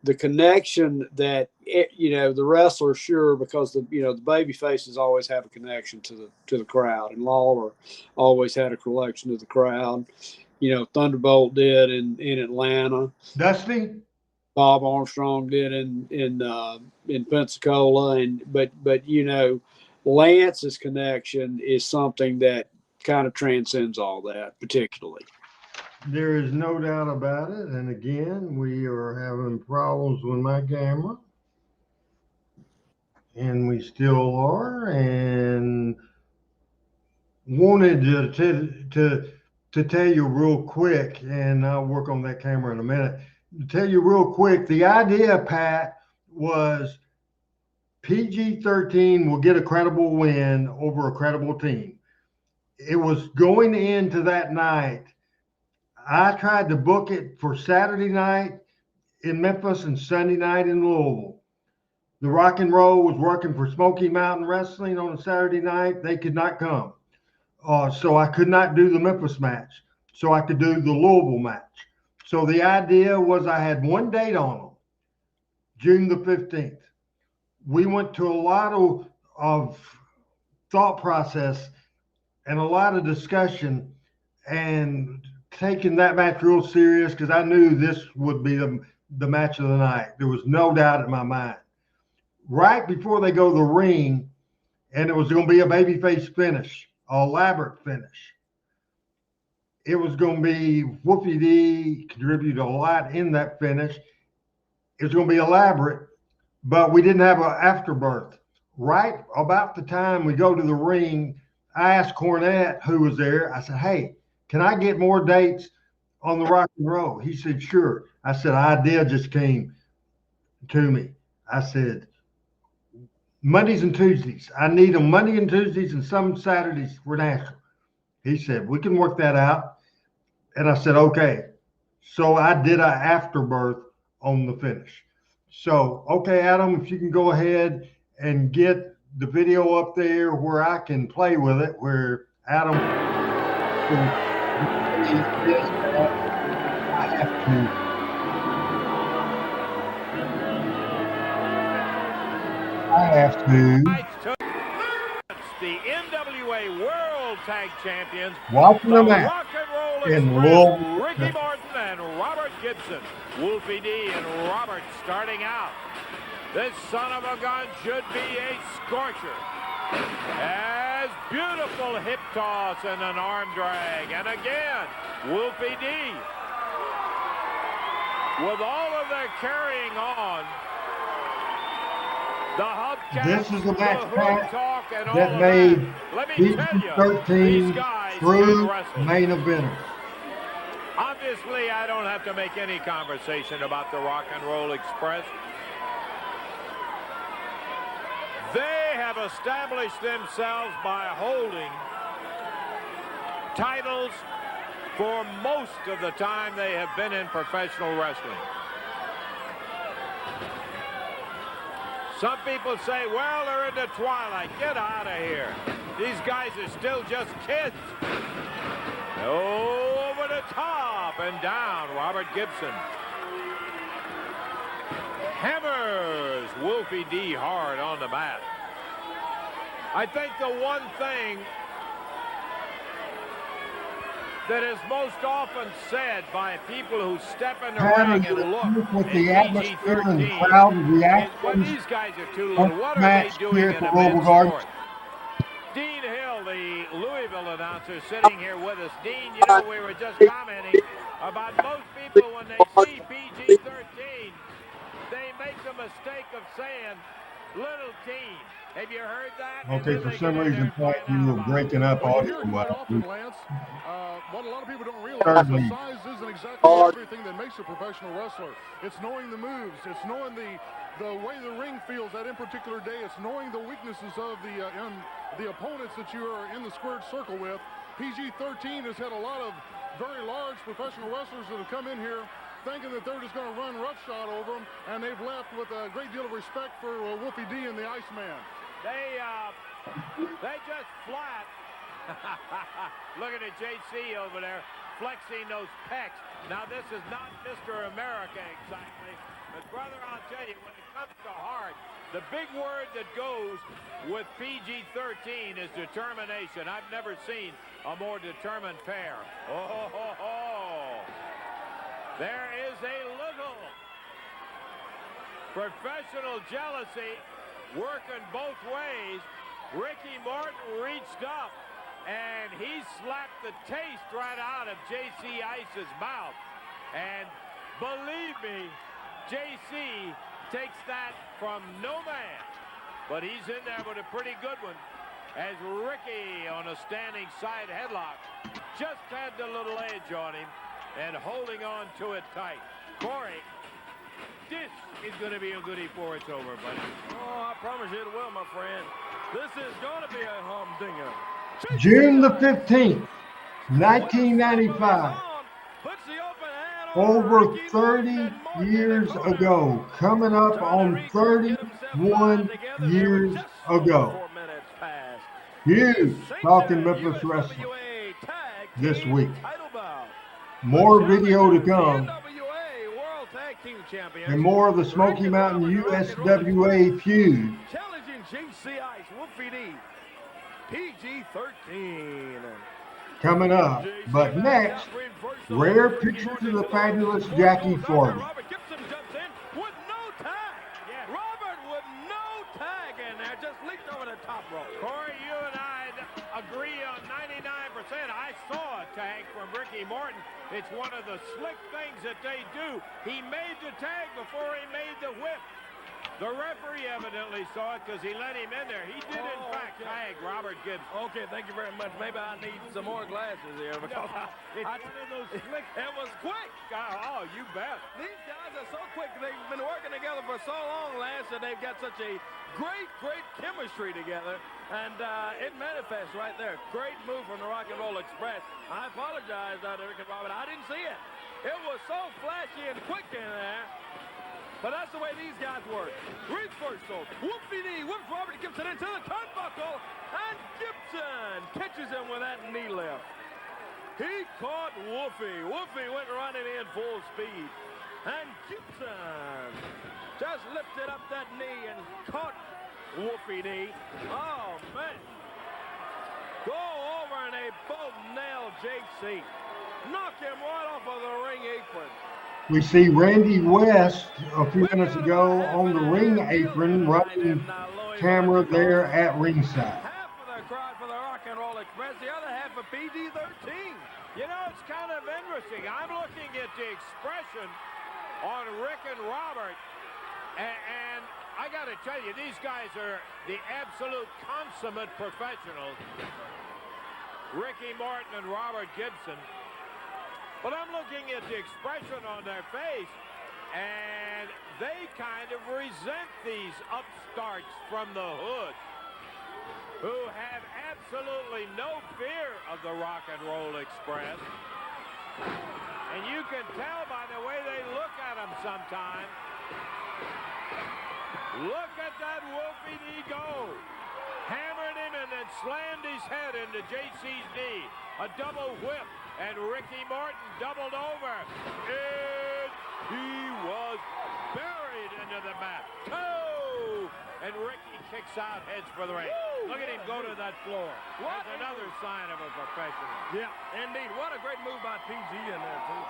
D: the connection that the wrestlers, sure, because the baby faces always have a connection to the crowd, and Lawler always had a connection to the crowd. Thunderbolt did in Atlanta.
C: Dusty,
D: Bob Armstrong did in Pensacola, but Lance's connection is something that kind of transcends all that, particularly.
C: There is no doubt about it. And again, we are having problems with my camera. And we still are. And wanted to tell you real quick, and I'll work on that camera in a minute. To tell you real quick, the idea, Pat, was PG-13 will get a credible win over a credible team. It was going into that night. I tried to book it for Saturday night in Memphis and Sunday night in Louisville. The Rock and Roll was working for Smoky Mountain Wrestling on a Saturday night. They could not come. So I could not do the Memphis match. So I could do the Louisville match. So the idea was I had one date on them, June the 15th. We went to a lot of thought process and a lot of discussion and taking that match real serious because I knew this would be the match of the night. There was no doubt in my mind. Right before they go to the ring, and it was going to be a babyface finish, an elaborate finish. It was going to be Wolfie D contributed a lot in that finish. It was going to be elaborate, but we didn't have an afterbirth. Right about the time we go to the ring, I asked Cornette, who was there, I said, hey, can I get more dates on the Rock and Roll? He said, sure. I said, idea just came to me. I said, Mondays and Tuesdays. I need them Monday and Tuesdays and some Saturdays for Nashville. He said, we can work that out. And I said, okay. So I did an afterbirth on the finish. So, okay, Adam, if you can go ahead and get the video up there where I can play with it, where Adam I have to. I have to.
H: The NWA World Tag Champions,
C: Watching
H: the
C: the match
H: Rock and Roll
C: in
H: Express,
C: Louisville.
H: Ricky Morton and Robert Gibson. Wolfie D and Robert starting out. This son of a gun should be a scorcher. As beautiful hip toss and an arm drag. And again, Wolfie D. With all of their carrying on, the hubcap,
C: This is the match, Pat,
H: talk, and all
C: that
H: of
C: made
H: that. Let me tell you,
C: PG-13
H: these guys
C: true
H: can wrestle.
C: main eventers.
H: Obviously, I don't have to make any conversation about the Rock and Roll Express. They have established themselves by holding titles for most of the time they have been in professional wrestling. Some people say, well, they're in the twilight. Get out of here. These guys are still just kids. Over the top and down, Robert Gibson. Hammers Wolfie D hard on the mat. I think the one thing that is most often said by people who step in the ring and look
C: with
H: at
C: the atmosphere and the
H: PG-13
C: crowd
H: is,
C: reactions.
H: well, these guys are too little. What are they
C: Match
H: doing
C: here
H: in
C: at the
H: a
C: Louisville
H: men's
C: Garden.
H: sport? Dean Hill, the Louisville announcer, sitting here with us. Dean, you know, we were just commenting about most people when they see PG-13, they make the mistake of saying little team. Have you heard that?
C: Okay, for some reason, Pat, you were breaking up
E: Well, you hear it quite
C: audio.
E: often, Lance. What a lot of people don't realize is
C: Certainly.
E: the size isn't exactly everything that makes a professional wrestler. It's knowing the moves. It's knowing the way the ring feels that in particular day. It's knowing the weaknesses of the opponents that you are in the squared circle with. PG-13 has had a lot of very large professional wrestlers that have come in here thinking that they're just going to run roughshod over them, and they've left with a great deal of respect for Wolfie D and the Iceman.
H: They just flat. Looking at JC over there, flexing those pecs. Now, this is not Mr. America exactly, but brother, I'll tell you, when it comes to heart, the big word that goes with PG-13 is determination. I've never seen a more determined pair. There is a little professional jealousy working both ways. Ricky Morton reached up and he slapped the taste right out of J.C. Ice's mouth. And believe me, J.C. takes that from no man. But he's in there with a pretty good one, as Ricky on a standing side headlock just had the little edge on him and holding on to it tight. Corey, this is going to be a goodie before it's over, buddy.
I: Oh, I promise you it will, my friend. This is going to be a humdinger.
C: June the 15th, 1995. Over 30 years ago, coming up on 31 years ago. Feud talking Memphis wrestling this week. More video to come. And more of the Smoky Mountain USWA feud.
I: Challenging J.C. Ice, Wolfie D, PG-13.
C: Coming up. But next, rare pictures of the fabulous Jackie Farley.
I: Robert Gibson jumps in with no tag.
H: Yeah.
I: Robert with no tag in there, just leaped over the top rope.
H: Corey, you and I agree on 99%. I saw a tag from Ricky Morton. It's one of the slick things that they do. He made the tag before he made the whip. The referee evidently saw it because he let him in there. He did, in fact, tag Robert Gibson.
I: Okay, thank you very much. Maybe I need some more glasses here because
H: It's one of those slick.
I: it was quick.
H: Oh, you bet.
I: These guys are so quick. They've been working together for so long, Lance, and they've got such a great chemistry together. And it manifests right there. Great move from the Rock and Roll Express. I apologize to Rick and Robert. I didn't see it. It was so flashy and quick in there. But that's the way these guys work. Reversal. Whoopie knee. Whips Robert Gibson into the turnbuckle. And Gibson catches him with that knee lift. He caught Wolfie. Wolfie went running in full speed. And Gibson just lifted up that knee and caught Wolfie knee. Oh, man. Go over and they both nailed JC. Knock him right off of the ring apron.
C: We see Randy West a few minutes ago on the ring apron, running camera there at ringside.
I: Half of the crowd for the Rock and Roll Express, the other half for PG-13.
H: You know, it's kind of interesting. I'm looking at the expression on Rick and Robert, and I got to tell you, these guys are the absolute consummate professionals. Ricky Morton and Robert Gibson. But I'm looking at the expression on their face, and they kind of resent these upstarts from the hood who have absolutely no fear of the Rock and Roll Express. And you can tell by the way they look at them sometimes. Look at that Wolfie knee go. Hammered him and then slammed his head into JC's knee. A double whip. And Ricky Morton doubled over. And he was buried into the mat. Two! And Ricky kicks out, heads for the ring. Look at him go to that floor. That's another sign of a professional.
I: Yeah, indeed. What a great move by PG in there, too.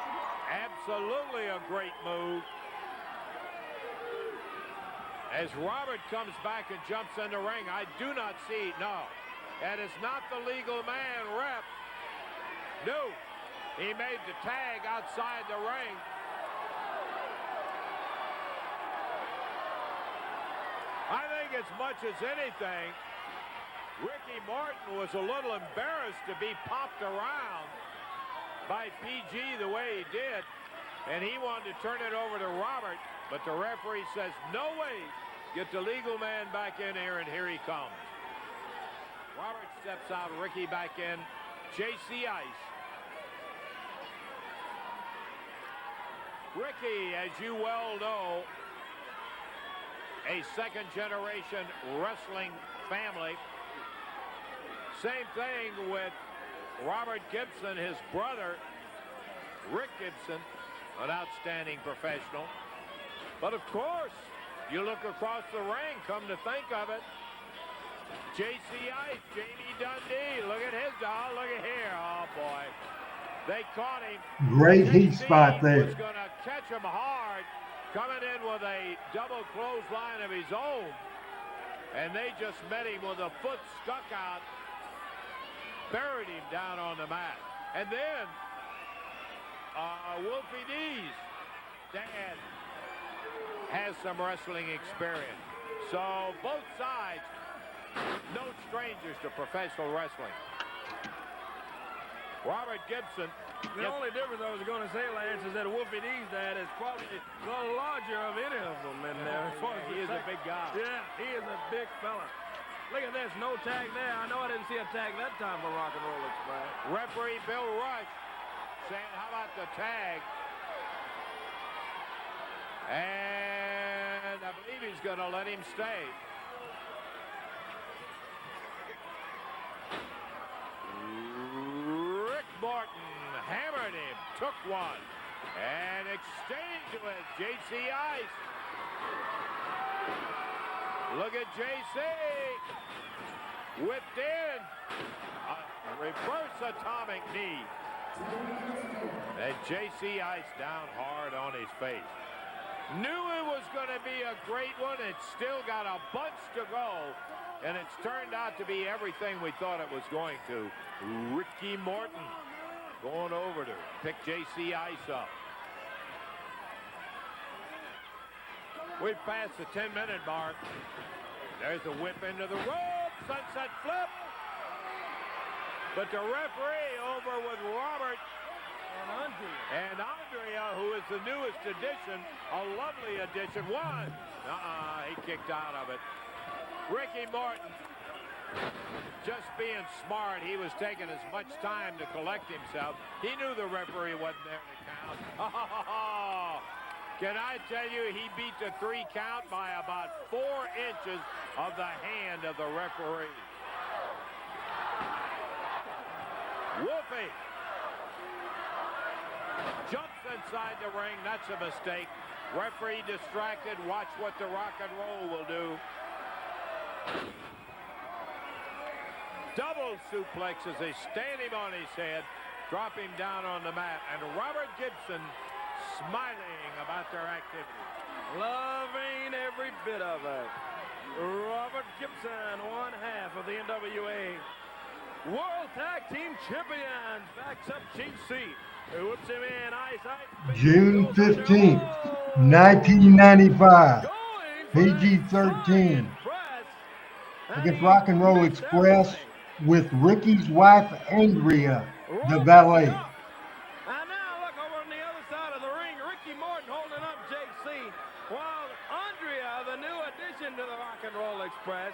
H: Absolutely a great move. As Robert comes back and jumps in the ring, I do not see, no. That is not the legal man rep. No, he made the tag outside the ring. I think as much as anything, Ricky Morton was a little embarrassed to be popped around by PG the way he did, and he wanted to turn it over to Robert, but the referee says, no way, get the legal man back in here, and here he comes. Robert steps out, Ricky back in, J.C. Ice. Ricky, as you well know, a second-generation wrestling family. Same thing with Robert Gibson, his brother, Rick Gibson, an outstanding professional. But of course, you look across the ring, come to think of it, J.C. Ice, Jamie Dundee, look at his doll, look at here, oh boy. They caught him.
C: Great heat spot there.
H: Was going to catch him hard, coming in with a double clothesline of his own. And they just met him with a foot stuck out. buried him down on the mat. And then Wolfie D's dad has some wrestling experience. So both sides, no strangers to professional wrestling. Robert Gibson.
I: The only difference I was going to say, Lance, is that Wolfie D's dad is probably the larger of any of them in there.
H: He is a big guy.
I: Yeah, he is a big fella. Look at this, no tag there. I know I didn't see a tag that time for Rock and Roll Express.
H: Referee Bill Rush saying, how about the tag? And I believe he's going to let him stay. Rick Morton hammered him, took one, and exchanged with J.C. Ice. Look at J.C. whipped in. A reverse atomic knee. And J.C. Ice down hard on his face. Knew it was going to be a great one. It's still got a bunch to go. And it's turned out to be everything we thought it was going to. Ricky Morton going over to pick J.C. Ice up. We've passed the 10-minute mark. There's a whip into the rope. Sunset flip. But the referee over with Robert and Andrea, who is the newest addition, a lovely addition. One. He kicked out of it. Ricky Morton, just being smart, he was taking as much time to collect himself. He knew the referee wasn't there to count. Can I tell you, he beat the 3 count by about 4 inches of the hand of the referee. Wolfie jumps inside the ring. That's a mistake. Referee distracted. Watch what the Rock and Roll will do. Double suplex as they stand him on his head, drop him down on the mat, and Robert Gibson smiling about their activity.
I: Loving every bit of it. Robert Gibson, one half of the NWA World Tag Team Champions, backs up GC. Whoops him in, Ice.
C: June 15th, 1995, PG-13, against Rock and Roll Express with Ricky's wife, Andrea, the valet.
I: And now look over on the other side of the ring, Ricky Morton holding up JC, while Andrea, the new addition to the Rock and Roll Express,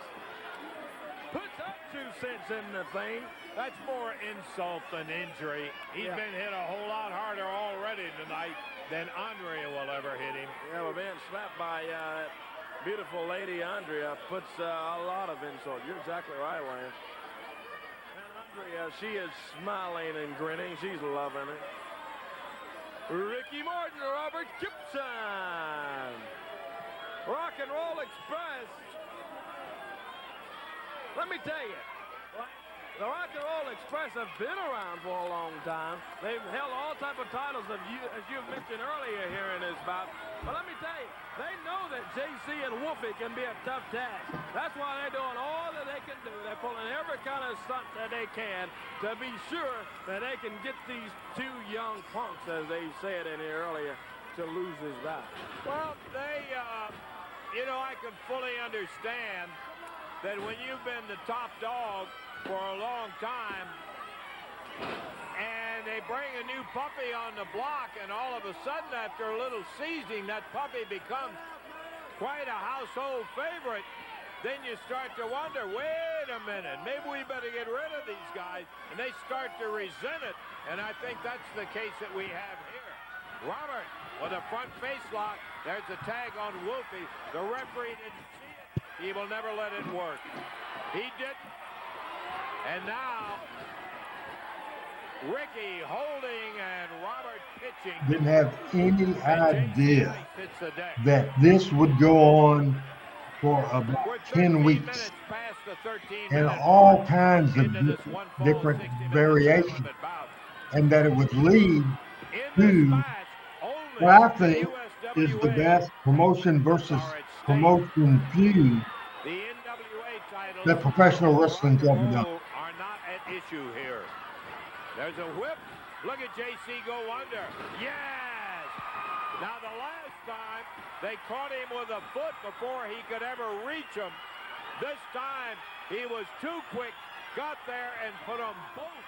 I: puts up 2 cents in the thing.
H: That's more insult than injury. He's been hit a whole lot harder already tonight than Andrea will ever hit him.
I: Yeah, well, being slapped by beautiful lady Andrea puts a lot of insult. You're exactly right, Lance. And Andrea, she is smiling and grinning. She's loving it. Ricky Morton, Robert Gibson. Rock and Roll Express. Let me tell you, the Rock and Roll Express have been around for a long time. They've held all type of titles, as you've mentioned earlier here in this bout. But let me tell you, they know that JC and Wolfie can be a tough task. That's why they're doing all that they can do. They're pulling every kind of stunt that they can to be sure that they can get these 2 young punks, as they said in here earlier, to lose this bout.
H: Well, they, I can fully understand that when you've been the top dog for a long time and they bring a new puppy on the block and all of a sudden after a little seasoning that puppy becomes quite a household favorite, then you start to wonder, wait a minute, maybe we better get rid of these guys, and they start to resent it, and I think that's the case that we have here. Robert with a front face lock. There's a tag on Wolfie. The referee didn't see it. He will never let it work. He didn't. And now, Ricky holding and Robert pitching.
C: Didn't have any idea that this would go on for about 10 weeks. And all kinds of different variations. And that it would lead to what I think is the best promotion versus promotion feud that professional wrestling's ever done.
H: Are not at issue here. There's a whip. Look at JC go under. Yes! Now the last time they caught him with a foot before he could ever reach him. This time he was too quick, got there and put them both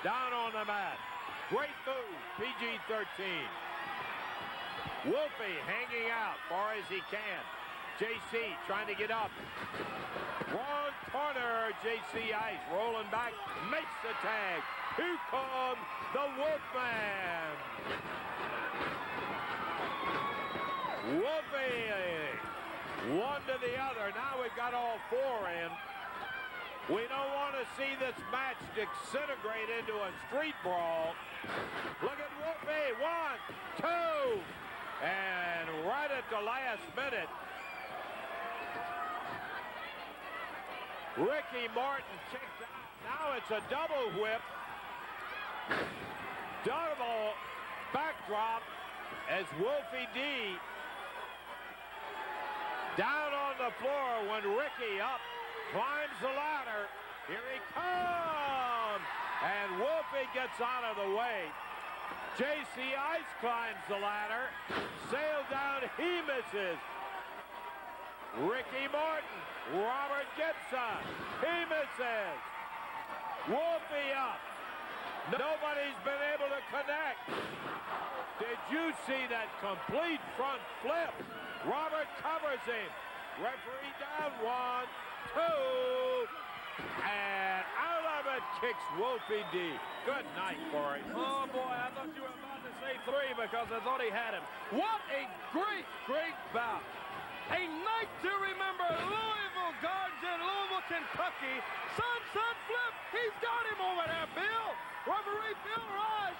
H: down on the mat. Great move, PG-13. Wolfie hanging out far as he can. JC trying to get up. Wrong corner, JC Ice rolling back, makes the tag. Here comes the Wolfman. Wolfie, one to the other. Now we've got all four in. We don't want to see this match disintegrate into a street brawl. Look at Wolfie, 1, 2, and right at the last minute, Ricky Martin kicked out. Now it's a double whip. Double backdrop as Wolfie D down on the floor when Ricky up, climbs the ladder. Here he comes. And Wolfie gets out of the way. JC Ice climbs the ladder. Sail down, he misses. Ricky Martin, Robert Gibson, he misses. Wolfie up. Nobody's been able to connect. Did you see that complete front flip? Robert covers him. Referee down, 1, 2, and out of it kicks Wolfie D. Good night, Corey.
I: Oh, boy, I thought you were about to say 3 because I thought he had him. What a great, great bout. A night to remember. Louisville Gardens in Louisville, Kentucky. Sunset flip. He's got him over there, Bill. Referee Bill Rush.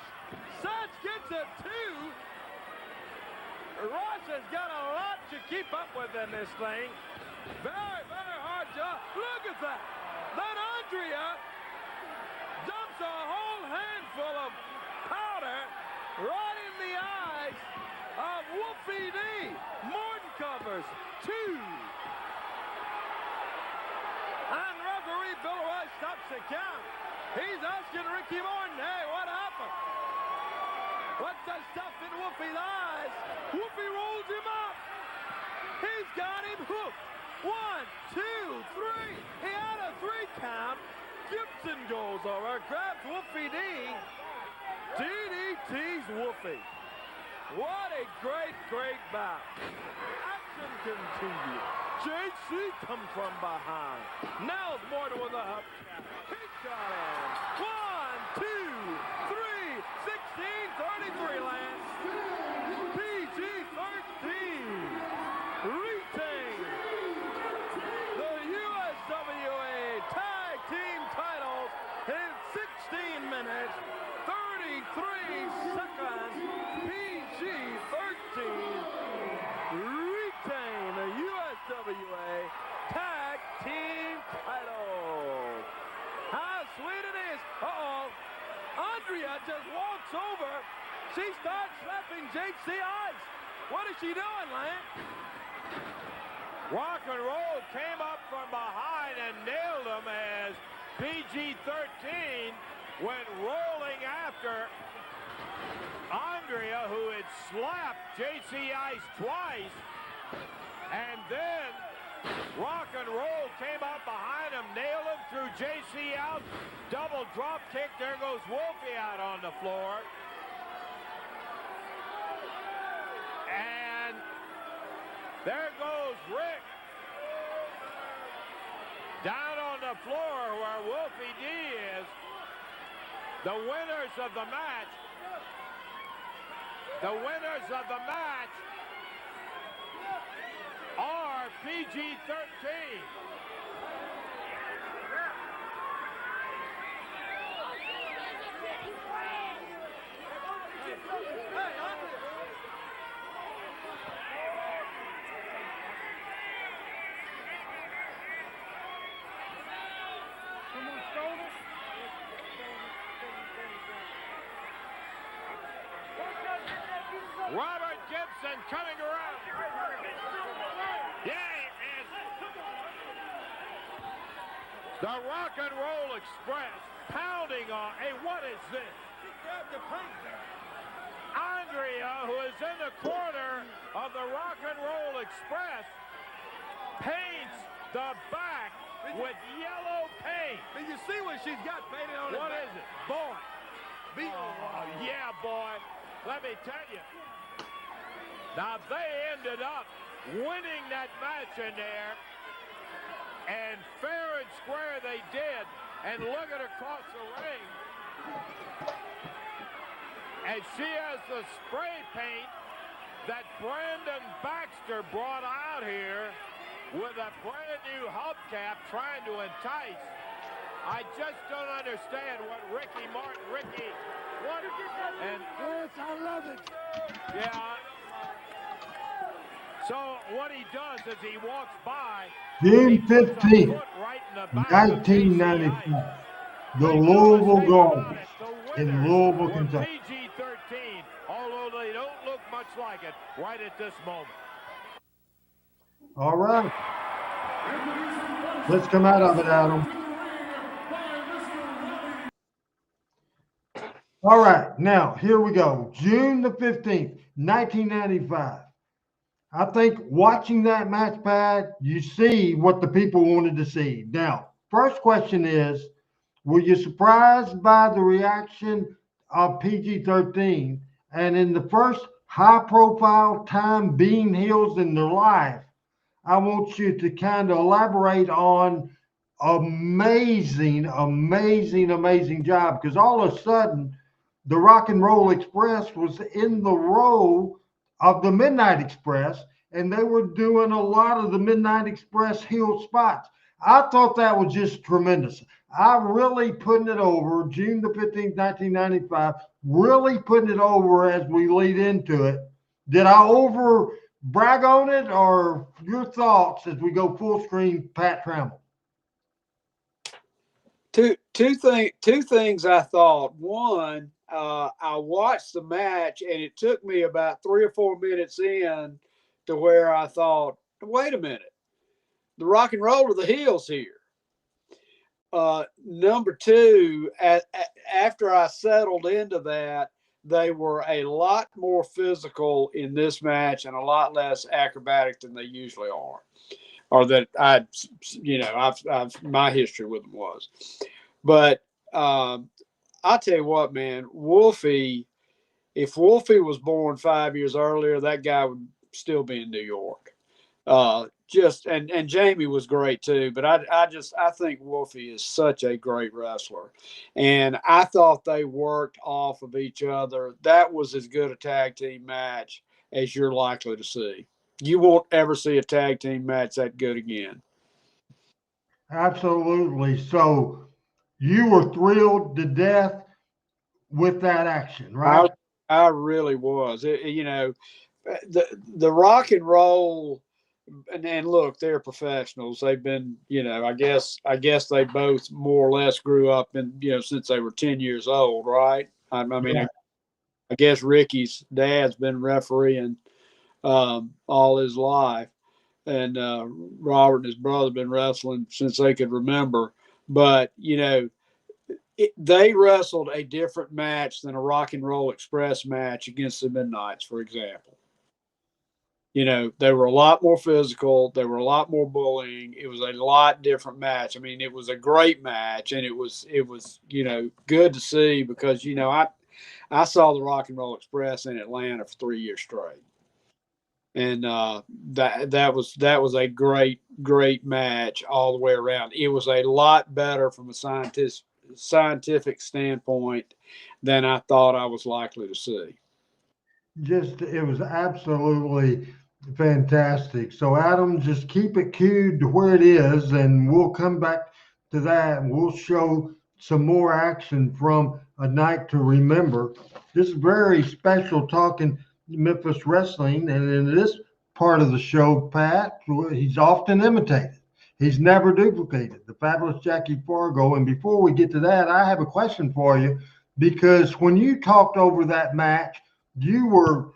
I: Satch gets a 2. Rush has got a lot to keep up with in this thing. Very, very hard job. Look at that. Then Andrea dumps a whole handful of powder right in the eyes of Wolfie D. Morton covers 2. And referee Bill Rush stops the count. He's asking Ricky Morton, hey, what happened? What's the stuff in Wolfie's eyes? Wolfie rolls him up. He's got him hooked. 1, 2, 3. He had a 3 count. Gibson goes over, grabs Wolfie D. DDT's Wolfie. What a great, great bout. Action continues. JC comes from behind. Nails Morton with a up. He got him. 1, 2, 3, 16, 33 lands. PG-13 retain the USWA Tag Team titles in 16 minutes, 33 seconds. PG-13 retain the USWA Tag Team titles. How sweet it is. Uh-oh. Andrea just walks over. She starts slapping JC Ice. What is she doing, Lance?
H: Rock and Roll came up from behind and nailed him as PG-13 went rolling after Andrea, who had slapped JC Ice twice. And then Rock and Roll came up behind him, nailed him, threw JC out, double drop kick. There goes Wolfie out on the floor. And there goes Rick down on the floor where Wolfie D is. The winners of the match are PG-13. Robert Gibson coming around. Yeah, and the Rock and Roll Express pounding on. Hey, what is this?
I: She grabbed the paint.
H: Andrea, who is in the corner of the Rock and Roll Express, paints the back with yellow paint.
I: Did you see what she's got painted on
H: What
I: it?
H: is it? Boy.
I: B-O-Y.
H: Yeah, boy. Let me tell you. Now, they ended up winning that match in there. And fair and square they did. And look at her across the ring. And she has the spray paint that Brandon Baxter brought out here with a brand new hubcap trying to entice. I just don't understand what Ricky, what? And
G: Yes, I love it.
H: yeah. So what he does is he walks by.
C: June
H: he puts a
C: 15th,
H: foot right in the back of JC
C: 1995. The
H: Make no
C: Louisville
H: mistake about
C: Gardens
H: it, the
C: in
H: winners
C: Louisville,
H: were
C: Kentucky.
H: PG-13, although they don't look much like it right at this moment.
C: All right. Let's come out of it, Adam. All right. Now, here we go. June the 15th, 1995. I think watching that match, Pat, you see what the people wanted to see. Now, first question is, were you surprised by the reaction of PG-13? And in the first high-profile time being heels in their life, I want you to kind of elaborate on amazing job, because all of a sudden, the Rock and Roll Express was in the role of the Midnight Express, and they were doing a lot of the Midnight Express heel spots. I thought that was just tremendous. I really putting it over, June the 15th, 1995, really putting it over as we lead into it. Did I over brag on it, or your thoughts as we go full screen, Pat Trammell?
D: Two things I thought. One, I watched the match, and it took me about 3 or 4 minutes in to where I thought, wait a minute, the Rock and Roll are the heels here. Number two, after I settled into that, they were a lot more physical in this match and a lot less acrobatic than they usually are, or that I've my history with them was. But I'll tell you what, man, Wolfie, if Wolfie was born 5 years earlier, that guy would still be in New York. And Jamie was great too, but I think Wolfie is such a great wrestler, and I thought they worked off of each other. That was as good a tag team match as you're likely to see. You won't ever see a tag team match that good again.
C: Absolutely. So you were thrilled to death with that action, right?
D: I really was. The Rock and Roll. And look, they're professionals. They've been, I guess they both more or less grew up in, since they were 10 years old, right? I mean, yeah. I guess Ricky's dad's been refereeing all his life, and Robert and his brother been wrestling since they could remember. But they wrestled a different match than a Rock and Roll Express match against the Midnights, for example. They were a lot more physical. They were a lot more bullying. It was a lot different match. I mean, it was a great match, and it was good to see because, I saw the Rock and Roll Express in Atlanta for 3 years straight. And that was a great match all the way around. It was a lot better from a scientific standpoint than I thought I was likely to see.
C: It was absolutely fantastic. So Adam, just keep it cued to where it is, and we'll come back to that, and we'll show some more action from A Night to Remember. This is very special talking Memphis wrestling, and in this part of the show, Pat, he's often imitated. He's never duplicated. The fabulous Jackie Fargo. And before we get to that, I have a question for you, because when you talked over that match, your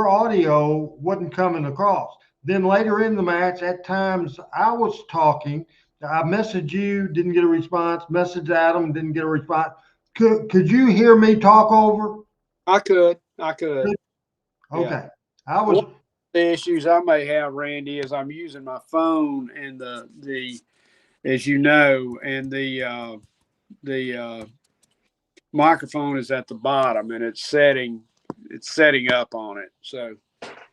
C: audio wasn't coming across. Then later in the match, at times I was talking I messaged you, didn't get a response. Messaged Adam, didn't get a response. Could you hear me talk over?
D: I could. Okay.
C: Yeah.
D: One of the issues I may have, Randy, is I'm using my phone and the as you know, and the microphone is at the bottom and it's setting up on it. So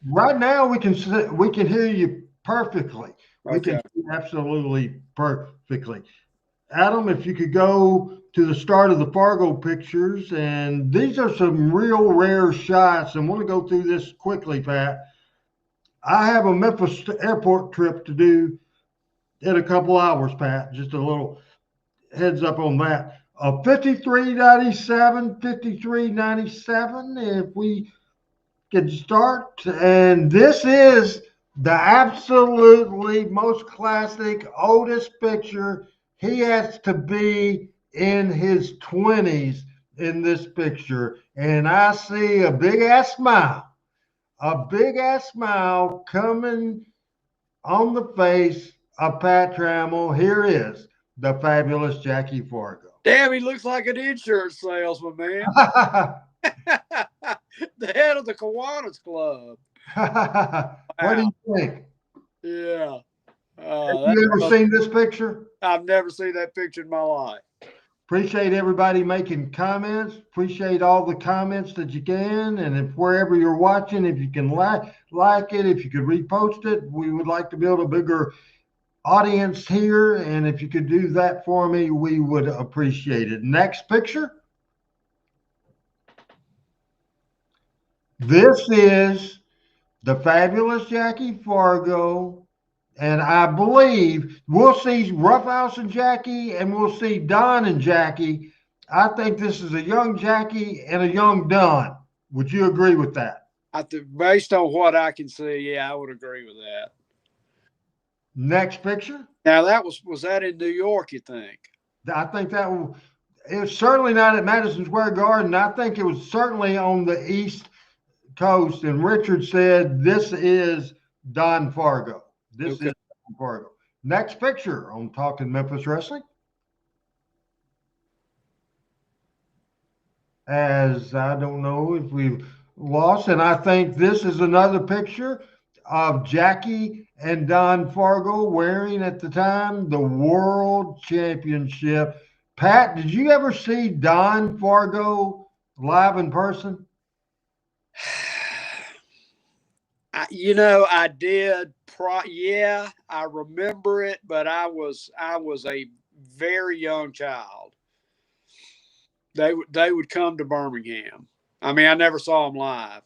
C: right now we can hear you perfectly. We can
D: okay.
C: see absolutely perfectly. Adam, if you could go to the start of the Fargo pictures, and these are some real rare shots, and want to go through this quickly, Pat. I have a Memphis airport trip to do in a couple hours, Pat. Just a little heads up on that. 5397, 5397, if we could start. And this is the absolutely most classic, oldest picture. He has to be in his 20s in this picture. And I see a big ass smile coming on the face of Pat Trammell. Here is the fabulous Jackie Fargo.
D: Damn, he looks like an insurance salesman, man. The head of the Kiwanis Club.
C: What do you think?
D: Yeah.
C: Have you ever seen this picture?
D: I've never seen that picture in my life.
C: Appreciate everybody making comments. Appreciate all the comments that you can. And if wherever you're watching, if you can like it, if you could repost it, we would like to build a bigger audience here. And if you could do that for me, we would appreciate it. Next picture. This is the fabulous Jackie Fargo. And I believe we'll see Roughhouse and Jackie, and we'll see Don and Jackie. I think this is a young Jackie and a young Don. Would you agree with that?
D: Based on what I can see, yeah, I would agree with that.
C: Next picture.
D: Now, that was that in New York, you think?
C: I think that it was certainly not at Madison Square Garden. I think it was certainly on the East Coast. And Richard said, this is Don Fargo. This is Don Fargo. Next picture on Talking Memphis Wrestling. As I don't know if we've lost, and I think this is another picture of Jackie and Don Fargo wearing at the time the World Championship. Pat, did you ever see Don Fargo live in person?
D: I did. Yeah, I remember it, but I was a very young child. They would come to Birmingham. I mean, I never saw them live.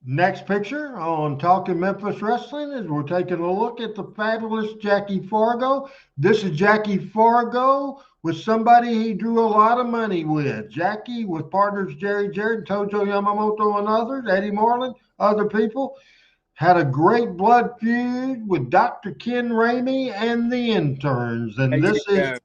C: Next picture on Talking Memphis Wrestling is we're taking a look at the fabulous Jackie Fargo. This is Jackie Fargo with somebody he drew a lot of money with. Jackie with partners Jerry Jarrett, Tojo Yamamoto, and others, Eddie Marlin, other people. Had a great blood feud with Dr. Ken Ramey and the interns. And this is,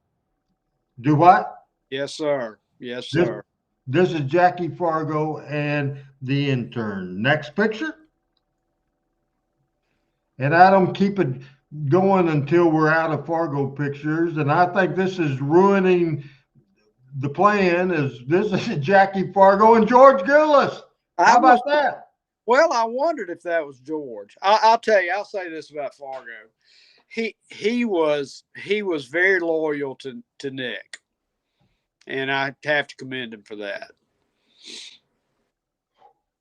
C: do what?
D: Yes, sir. Yes, sir.
C: This is Jackie Fargo and the intern. Next picture. And Adam, keep it going until we're out of Fargo pictures. And I think this is ruining the plan. This is Jackie Fargo and George Gillis. How about that?
D: Well, I wondered if that was George. I'll tell you. I'll say this about Fargo. He was very loyal to Nick, and I have to commend him for that.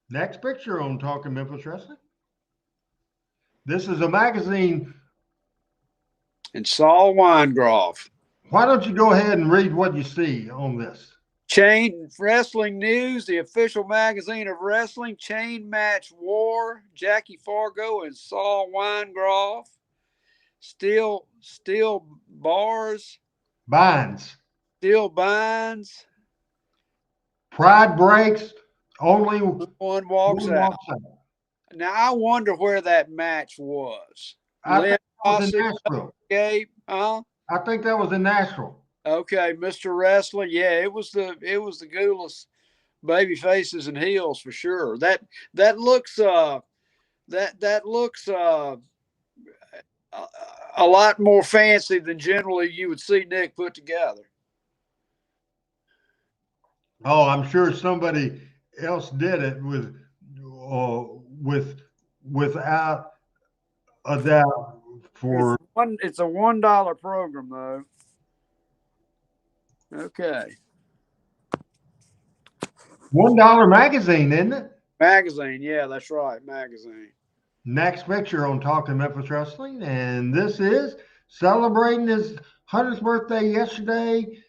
C: Next picture on Talking Memphis Wrestling. This is a magazine.
D: And Saul Weingroff.
C: Why don't you go ahead and read what you see on this?
D: Chain Wrestling News, the official magazine of wrestling. Chain Match War. Jackie Fargo and Saul Weingroff. Steel bars.
C: Binds.
D: Steel binds.
C: Pride breaks. Only
D: one walks out. Now, I wonder where that match was.
C: I think that was in Nashville.
D: Huh?
C: I think that was in Nashville.
D: Okay, Mr. Wrestler. Yeah, it was the Goulas baby faces and heels for sure. That looks a lot more fancy than generally you would see Nick put together.
C: Oh, I'm sure somebody else did it without a doubt.
D: It's a $1 program though. Okay.
C: $1 magazine, isn't it?
D: Magazine, yeah, that's right, magazine.
C: Next picture on Talking Memphis Wrestling, and this is celebrating his 100th birthday yesterday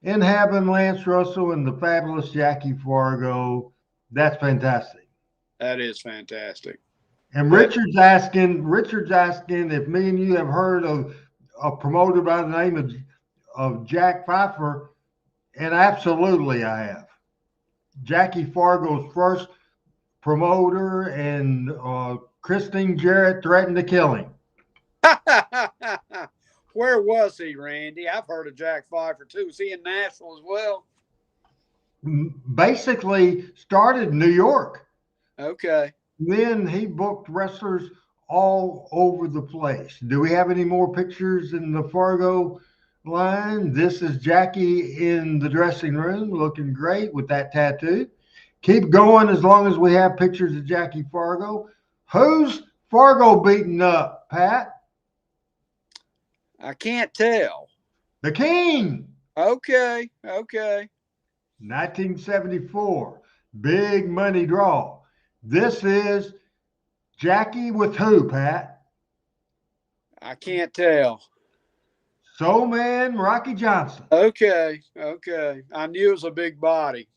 C: and having Lance Russell and the fabulous Jackie Fargo. That's fantastic.
D: That is fantastic.
C: And Richard's asking if me and you have heard of a promoter by the name of Jack Pfeiffer, and absolutely I have. Jackie Fargo's first promoter, and Christine Jarrett threatened to kill him.
D: Where was he, Randy? I've heard of Jack Pfeiffer too. Was he in Nashville as well?
C: Basically started in New York.
D: Okay.
C: Then he booked wrestlers all over the place. Do we have any more pictures in the Fargo line? This is Jackie in the dressing room looking great with that tattoo. Keep going as long as we have pictures of Jackie Fargo. Who's Fargo beating up, Pat?
D: I can't tell.
C: The King.
D: Okay.
C: 1974. Big money draw. This is Jackie with who, Pat?
D: I can't tell.
C: Soul Man Rocky Johnson.
D: Okay. I knew it was a big body.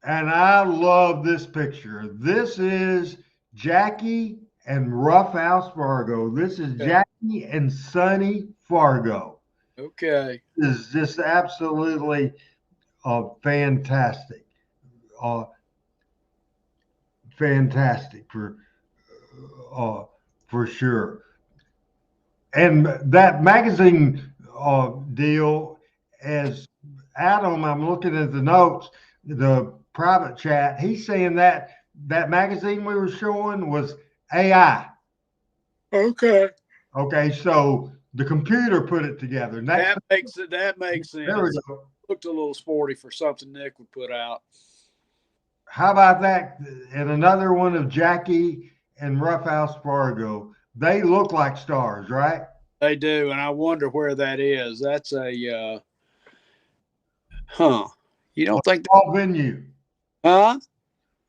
C: And I love this picture. This is Jackie and Roughhouse Fargo. This is Jackie and Sonny Fargo.
D: Okay.
C: This is just absolutely fantastic. Fantastic for sure. And that magazine deal, as Adam, I'm looking at the notes, the private chat, he's saying that magazine we were showing was AI.
D: Okay,
C: so the computer put it together.
D: That makes sense.
C: There we go.
D: Looked a little sporty for something Nick would put out.
C: How about that? And another one of Jackie and Roughhouse Fargo. They look like stars, right?
D: They do, and I wonder where that is. That's a you don't think
C: small venue?
D: Huh?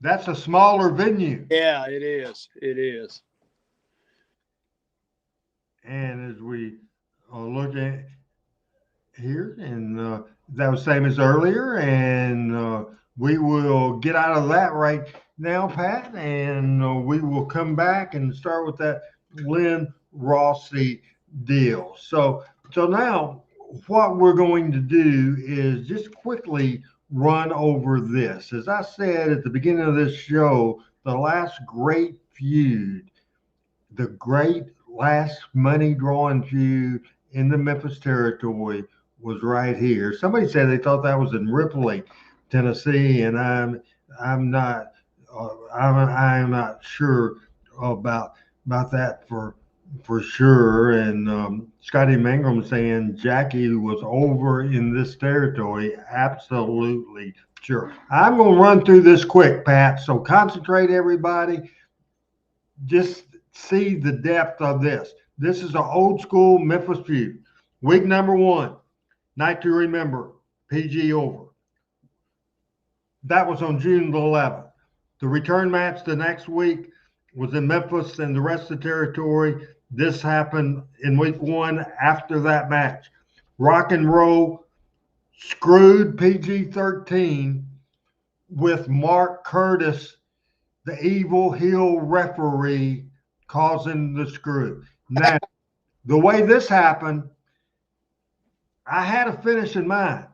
C: That's a smaller venue.
D: Yeah, it is.
C: And as we look at here, and that was same as earlier, and we will get out of that right now, Pat, and we will come back and start with that Lynn Rossi deal. So now what we're going to do is just quickly run over this. As I said at the beginning of this show, the last great feud, the great last money drawing feud in the Memphis territory was right here. Somebody said they thought that was in Ripley, Tennessee, and I'm not sure about that for sure. And Scotty Mangrum saying Jackie was over in this territory. Absolutely sure. I'm going to run through this quick, Pat. So concentrate, everybody. Just see the depth of this. This is an old school Memphis feud. Week number 1, night to remember, PG over. That was on June the 11th. The return match the next week was in Memphis and the rest of the territory. This happened in week 1 after that match. Rock and Roll screwed PG-13 with Mark Curtis, the evil heel referee, causing the screw. Now, the way this happened, I had a finish in mind.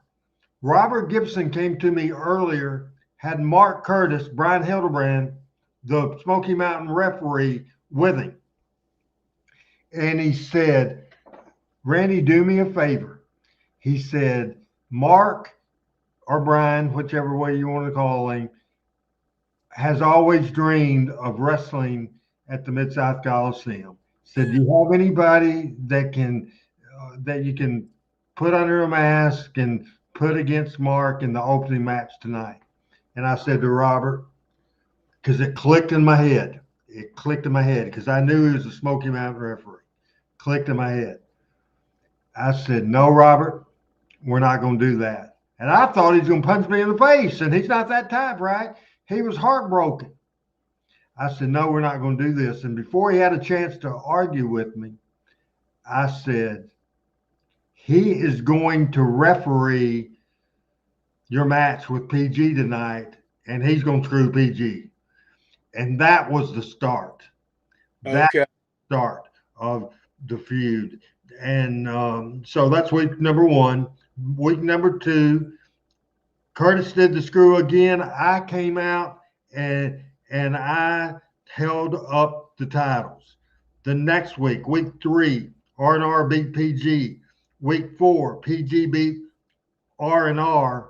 C: Robert Gibson came to me earlier, had Mark Curtis, Brian Hildebrand, the Smoky Mountain referee, with him. And he said, Randy, do me a favor. He said, Mark or Brian, whichever way you want to call him, has always dreamed of wrestling at the Mid-South Coliseum. Said, do you have anybody that can that you can put under a mask and put against Mark in the opening match tonight? And I said to Robert, because it clicked in my head. It clicked in my head because I knew he was a Smoky Mountain referee. Clicked in my head. I said, no, Robert, we're not going to do that. And I thought he was going to punch me in the face, and he's not that type, right? He was heartbroken. I said, no, we're not going to do this. And before he had a chance to argue with me, I said, he is going to referee your match with PG tonight, and he's going to screw PG. And that was the start. That start of the feud. And so that's week number one. Week number two, Curtis did the screw again. I came out and I held up the titles. The next week, week three, R&R beat PG. Week four, PG beat R&R.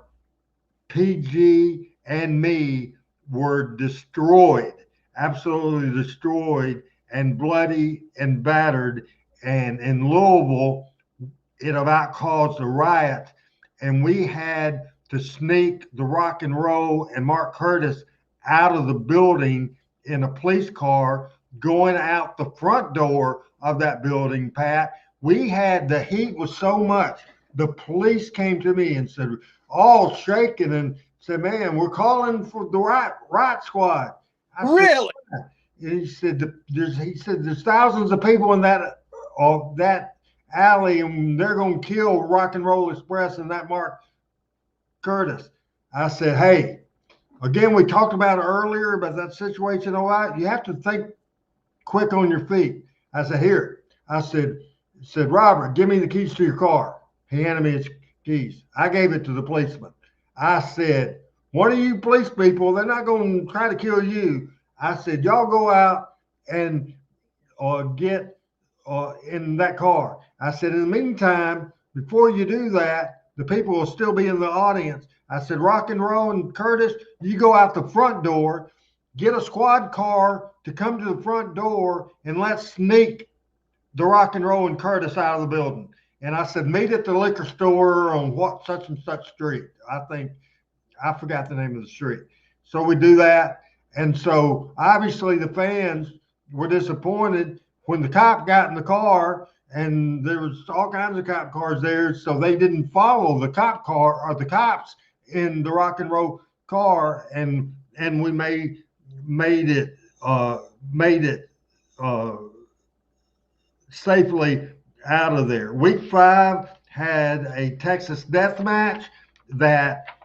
C: PG and me were destroyed, absolutely destroyed, and bloody and battered. And in Louisville, it about caused a riot. And we had to sneak the Rock and Roll and Mark Curtis out of the building in a police car, going out the front door of that building, Pat. We had, the heat was so much. The police came to me and said, all shaking, and said, man, we're calling for the riot squad.
D: Really?
C: He said, there's thousands of people in that alley, and they're going to kill Rock and Roll Express and that Mark Curtis. I said, hey, again, we talked about it earlier about that situation. You have to think quick on your feet. I said, here. I said, Robert, give me the keys to your car. He handed me his keys. I gave it to the policeman. I said, one of you police people, they're not going to try to kill you. I said, y'all go out and get in that car. I said, in the meantime, before you do that, the people will still be in the audience. I said, Rock and Roll and Curtis, you go out the front door, get a squad car to come to the front door, and let's sneak the Rock and Roll and Curtis out of the building. And I said, meet at the liquor store on such and such street. I forgot the name of the street. So we do that. And so obviously the fans were disappointed when the cop got in the car, and there was all kinds of cop cars there. So they didn't follow the cop car or the cops in the Rock and Roll car. And we made it safely out of there. Week 5 had a Texas death match that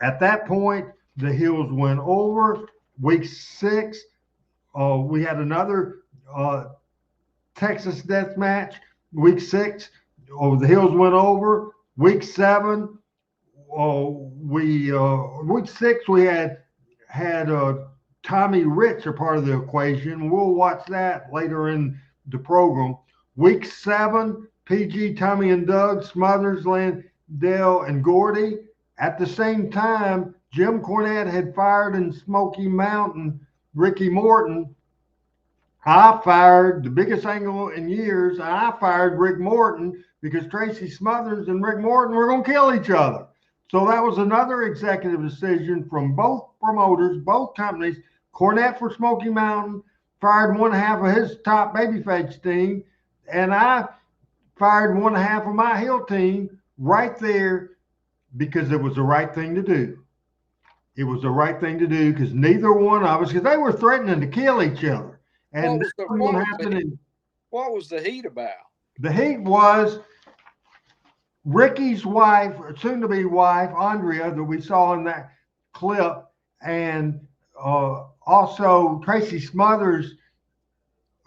C: at that point the heels went over. Week 6, we had another Texas death match. Week 6, the heels went over. Week 7, week 6 we had Tommy Rich a part of the equation. We'll watch that later in the program. Week 7, PG, Tommy and Doug, Smothers, Landell, and Gordy. At the same time, Jim Cornette had fired in Smoky Mountain Ricky Morton. I fired the biggest angle in years. I fired Rick Morton because Tracy Smothers and Rick Morton were going to kill each other. So that was another executive decision from both promoters, both companies. Cornette for Smoky Mountain fired one half of his top babyface team, and I fired one half of my heel team right there because it was the right thing to do. It was the right thing to do because neither one of us, because they were threatening to kill each other. And
D: what was the heat about?
C: The heat was Ricky's wife, soon-to-be wife, Andrea, that we saw in that clip, and also Tracy Smothers'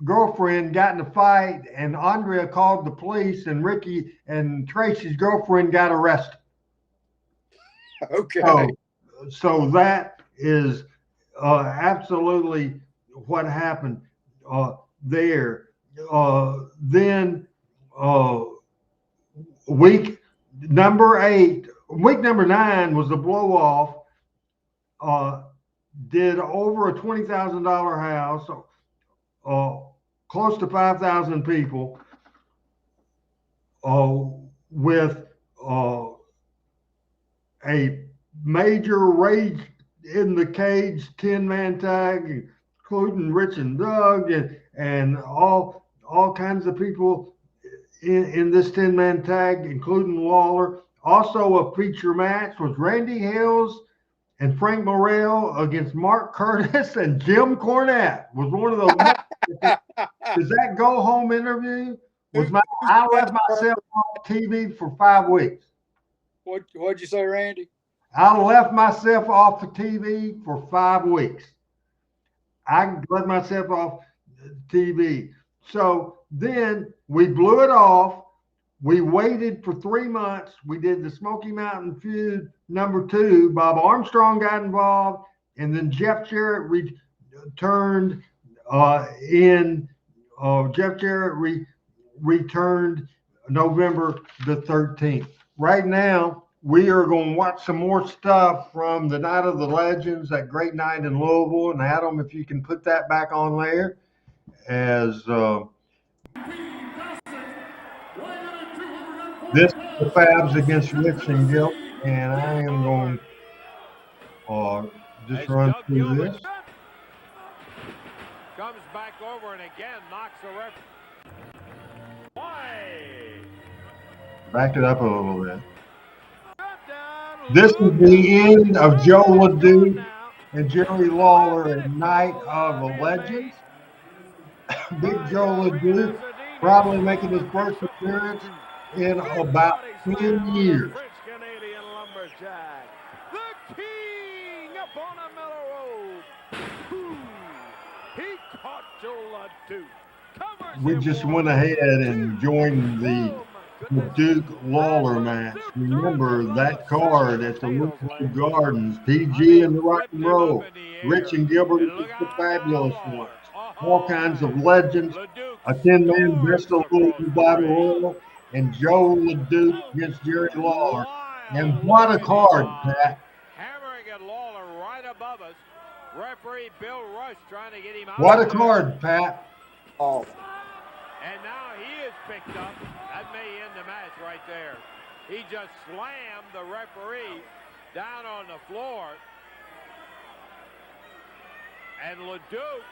C: girlfriend got in a fight, and Andrea called the police, and Ricky and Tracy's girlfriend got arrested.
D: Okay.
C: So that is absolutely what happened there. Then week number 9 was the blow off. Did over a $20,000 house, close to 5,000 people with a major rage in the cage 10-man tag, including Rich and Doug and all kinds of people in this 10-man tag, including Lawler. Also a feature match was Randy Hales and Frank Morrell against Mark Curtis and Jim Cornette. Was one of those. Does that go home interview? I left myself off TV for 5 weeks.
D: What'd you say, Randy?
C: I left myself off the TV for 5 weeks. I let myself off TV. So then we blew it off. We waited for 3 months. We did the Smoky Mountain Feud #2. Bob Armstrong got involved, and then Jeff Jarrett returned Jeff Jarrett returned November the 13th. Right now, we are going to watch some more stuff from the Night of the Legends, that great night in Louisville. And Adam, if you can put that back on there as this is the Fabs against Rich and Gil. And I am going to just run through this.
H: Comes back over and again knocks the ref.
C: Back it up a little bit. This is the end of Joe LeDuc and Jerry Lawler at Night of the Legends. Big Joe LeDuc probably making his first appearance in about 10 years.
I: Canadian lumberjack, the king up on a mellow road. He caught Joe LeDuc.
C: We just went ahead and joined the Duke Lawler match. Remember that card at the Woodford Gardens, PG and the Rock and Roll, Rich and Gilbert, the fabulous ones, all kinds of legends, a 10-man best of Louisville Battle Royal, and Joe LeDuc against Jerry Lawler. And what a card, Pat.
H: Hammering at Lawler right above us. Referee Bill Rush trying to get him out.
C: What a card, Pat.
D: Oh.
H: And now he is picked up. That may end the match right there. He just slammed the referee down on the floor. And LeDuc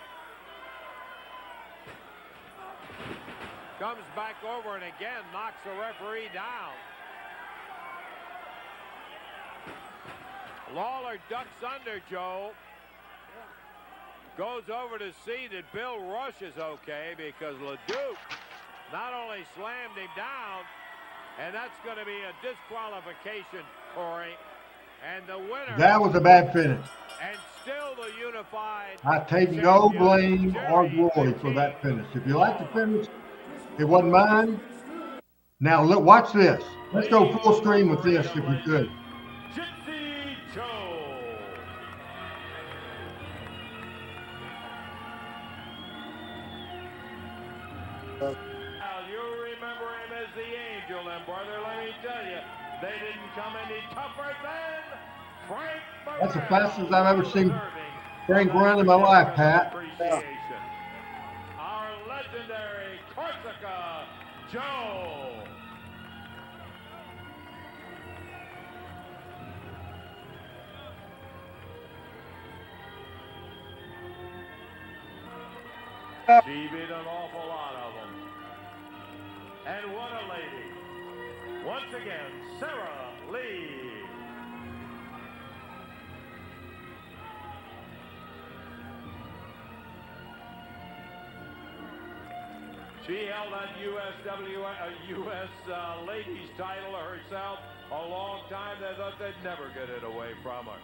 H: comes back over and again knocks the referee down. Lawler ducks under Joe. Goes over to see that Bill Rush is okay because LeDuc not only slammed him down, and that's going to be a disqualification, Corey. And the winner.
C: That was a bad finish.
H: And still the unified.
C: I take no blame or glory for that finish. If you like the finish, it wasn't mine. Now look, watch this. Let's go full screen with this if we could.
F: Gypsy Joe.
H: You remember him as the Angel, and brother, let me tell you, they didn't come any tougher than Frank.
C: That's the fastest I've ever seen Frank run in my life, Pat.
H: Our legendary Corsica Joe. She beat an awful lot of them. And what a lady. Once again, Sarah Lee. She held that U.S. ladies title herself a long time. They thought they'd never get it away from her.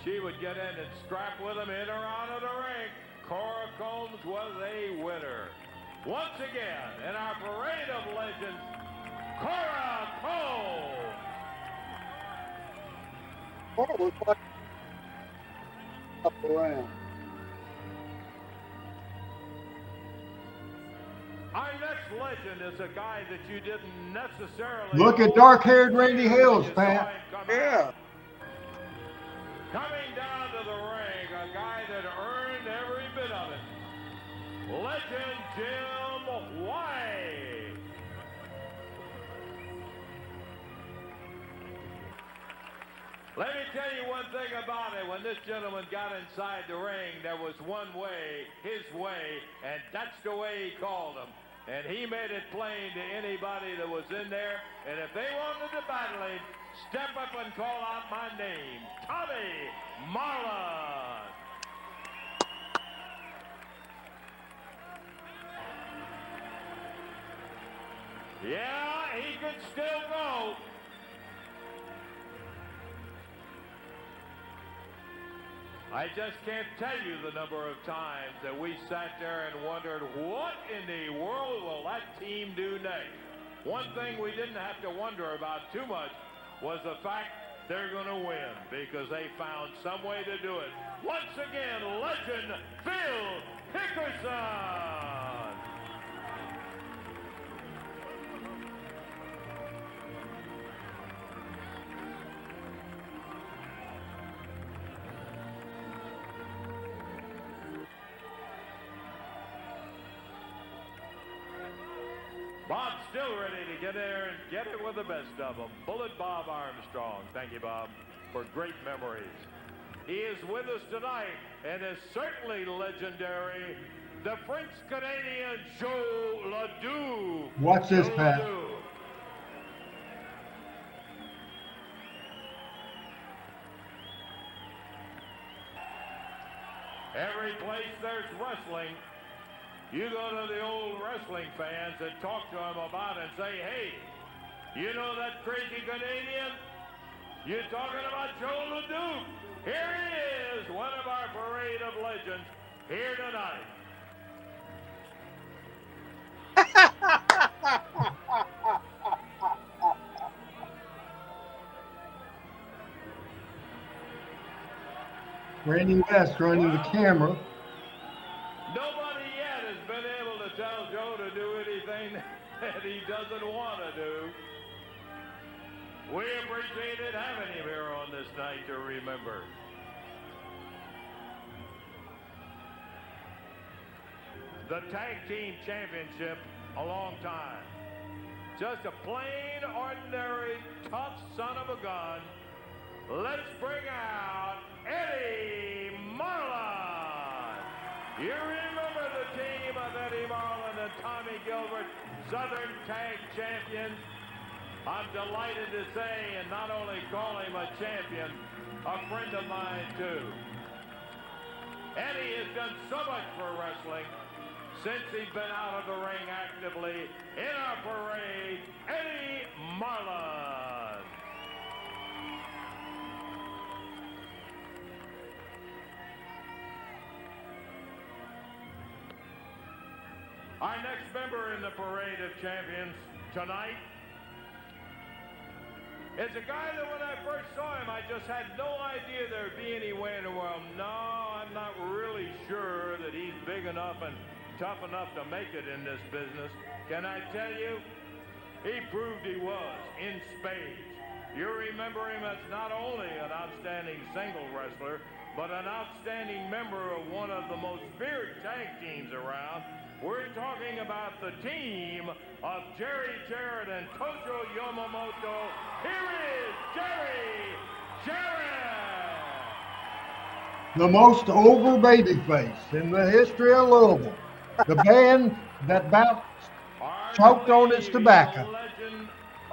H: She would get in and strap with them in or out of the ring. Cora Combs was a winner. Once again, in our parade of legends, Cora Combs.
D: Oh, looks like up around.
H: Our next legend is a guy that you didn't necessarily.
C: Look at dark-haired Randy Hales, Pat.
D: Yeah.
H: Coming down to the ring, a guy that earned every bit of it. Legend Jim White. Let me tell you one thing about it. When this gentleman got inside the ring, there was one way, his way, and that's the way he called them. And he made it plain to anybody that was in there. And if they wanted to battle him, step up and call out my name, Tommy Marlon. Yeah, he could still go. I just can't tell you the number of times that we sat there and wondered, what in the world will that team do next? One thing we didn't have to wonder about too much was the fact they're going to win, because they found some way to do it. Once again, legend Phil Hickerson. Bob's still ready to get there and get it with the best of them. Bullet Bob Armstrong. Thank you, Bob, for great memories. He is with us tonight and is certainly legendary. The French-Canadian Joe Ledoux.
C: Watch this,
H: Joe
C: Pat.
H: Ledoux. Every place there's wrestling, you go to the old wrestling fans and talk to them about it and say, hey, you know that crazy Canadian? You're talking about Joe Ledoux. Here he is, one of our parade of legends here tonight.
C: Randy West running the camera.
H: Nobody yet has been able to tell Joe to do anything that he doesn't want to do. We appreciated having him here on this night to remember. The Tag Team Championship, a long time. Just a plain, ordinary, tough son of a gun. Let's bring out Eddie Marlon. You remember the team of Eddie Marlon and Tommy Gilbert, Southern Tag Champions. I'm delighted to say, and not only call him a champion, a friend of mine too. Eddie has done so much for wrestling since he's been out of the ring actively. In our parade, Eddie Marlon. Our next member in the Parade of Champions tonight is a guy that when I first saw him, I just had no idea there'd be any way in the world. No, I'm not really sure that he's big enough and tough enough to make it in this business. Can I tell you? He proved he was in spades. You remember him as not only an outstanding single wrestler, but an outstanding member of one of the most feared tag teams around. We're talking about the team of Jerry Jarrett and Tojo Yamamoto. Here is Jerry Jarrett.
C: The most over babyface in the history of Louisville. The band that about choked on its tobacco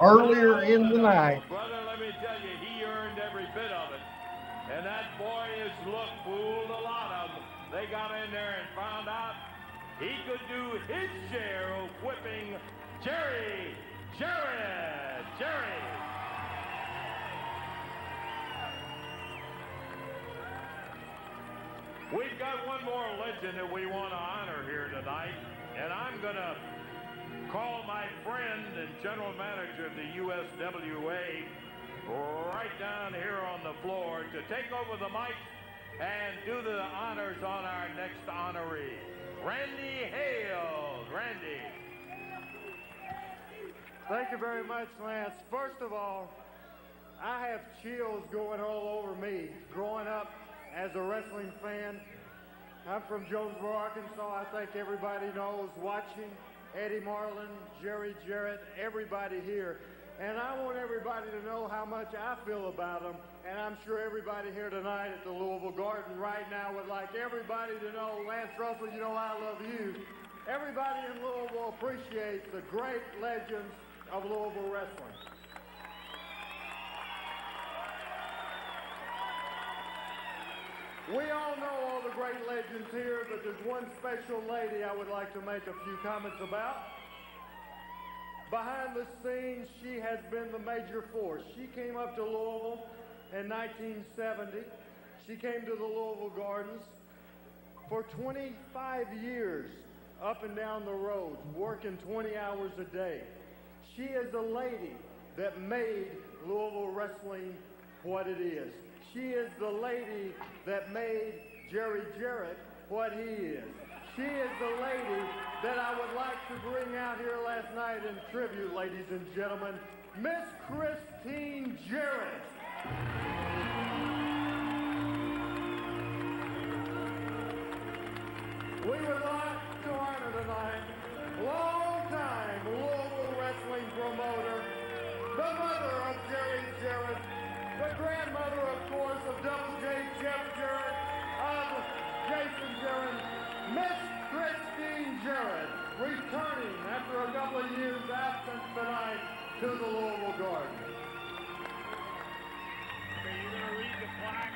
C: earlier in the night.
H: Brother, let me tell you, he earned every bit of it. And that boyish look fooled a lot of them. They got in there and found out he could do his share of whipping Jerry Jarrett. Jerry. We've got one more legend that we want to honor here tonight, and I'm going to call my friend and general manager of the USWA right down here on the floor to take over the mic and do the honors on our next honoree. Randy Hales. Randy.
J: Thank you very much, Lance. First of all, I have chills going all over me growing up as a wrestling fan. I'm from Jonesboro, Arkansas. I think everybody knows watching Eddie Marlin, Jerry Jarrett, everybody here. And I want everybody to know how much I feel about them. And I'm sure everybody here tonight at the Louisville Garden right now would like everybody to know, Lance Russell, you know I love you. Everybody in Louisville appreciates the great legends of Louisville wrestling. We all know all the great legends here, but there's one special lady I would like to make a few comments about. Behind the scenes, she has been the major force. She came up to Louisville in 1970. She came to the Louisville Gardens for 25 years, up and down the road, working 20 hours a day. She is the lady that made Louisville wrestling what it is. She is the lady that made Jerry Jarrett what he is. She is the lady that I would like to bring out here last night in tribute, ladies and gentlemen, Miss Christine Jarrett. We would like to honor tonight long-time Louisville wrestling promoter, the mother of Jerry Jarrett, the grandmother, of course, of Double J Jeff Jarrett, of Jason Jarrett, Miss Christine Jarrett, returning after a couple of years' absence tonight to the Louisville Garden.
H: Okay, you're going to read the plaque.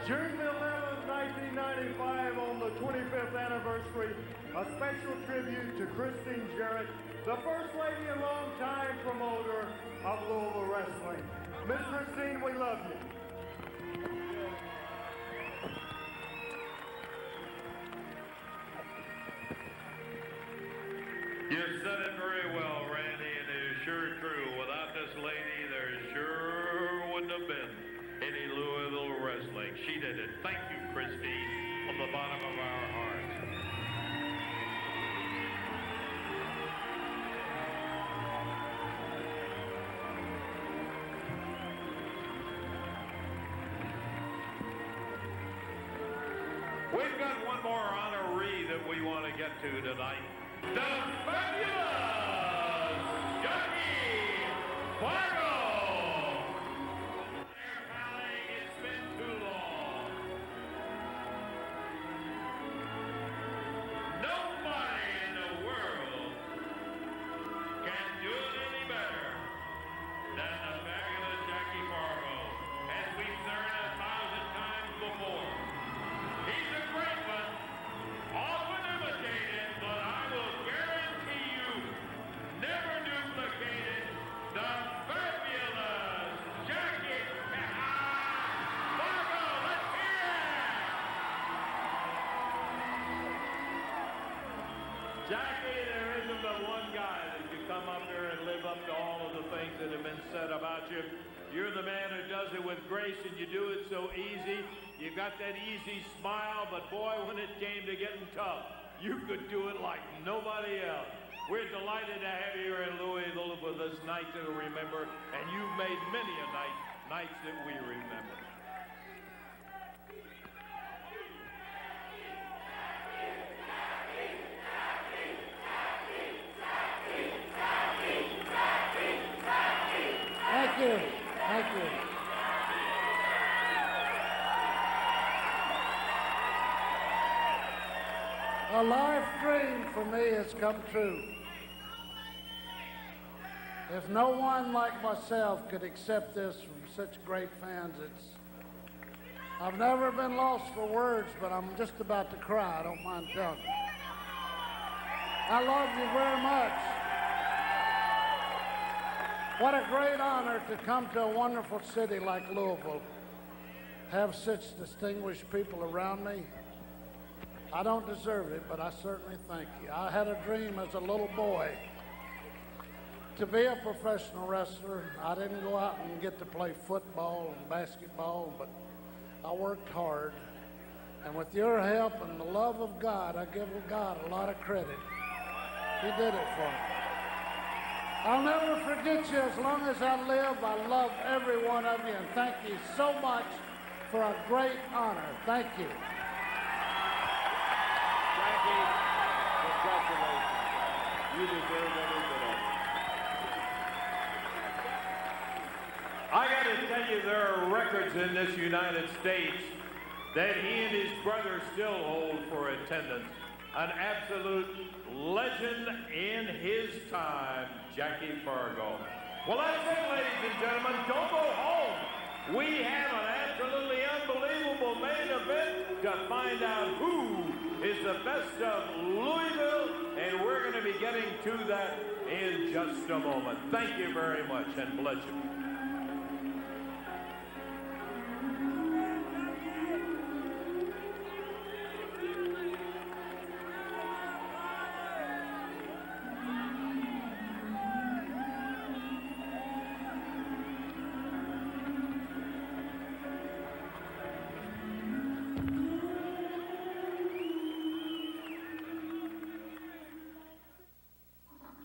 J: June the 11th, 1995, on the 25th anniversary, a special tribute to Christine Jarrett, the first lady and longtime promoter of Louisville wrestling. Miss Christine, we love you.
H: You said it very well, Randy, and it is sure true. Without this lady, there sure wouldn't have been any Louisville wrestling. She did it. Thank you, Christine, from the bottom of our hearts. We've got one more honoree that we want to get to tonight. The fabulous Jackie Fargo! It's been too long. Nobody in the world can do it any better than the fabulous Jackie Fargo, as we've learned 1,000 times before. He's a great one, often imitated, but I will guarantee you, never duplicated, the fabulous Jackie Fargo. Let's hear it! Jackie, there isn't but one guy that can come up here and live up to all of the things that have been said about you. You're the man who does it with grace, and you do it so easy. You've got that easy smile, but boy, when it came to getting tough, you could do it like nobody else. We're delighted to have you here in Louisville with us night to remember, and you've made many a nights that we remember.
K: Thank you. Thank you. A life dream for me has come true. If no one like myself could accept this from such great fans, I've never been lost for words, but I'm just about to cry. I don't mind telling you. I love you very much. What a great honor to come to a wonderful city like Louisville, have such distinguished people around me. I don't deserve it, but I certainly thank you. I had a dream as a little boy to be a professional wrestler. I didn't go out and get to play football and basketball, but I worked hard. And with your help and the love of God, I give God a lot of credit. He did it for me. I'll never forget you as long as I live. I love every one of you, and thank you so much for a great honor. Thank you.
H: Jackie, congratulations. You deserve every bit of it. I got to tell you, there are records in this United States that he and his brother still hold for attendance. An absolute legend in his time, Jackie Fargo. Well, that's it, ladies and gentlemen. Don't go home. We have an absolutely unbelievable main event to find out who is the best of Louisville, and we're going to be getting to that in just a moment. Thank you very much, and bless you.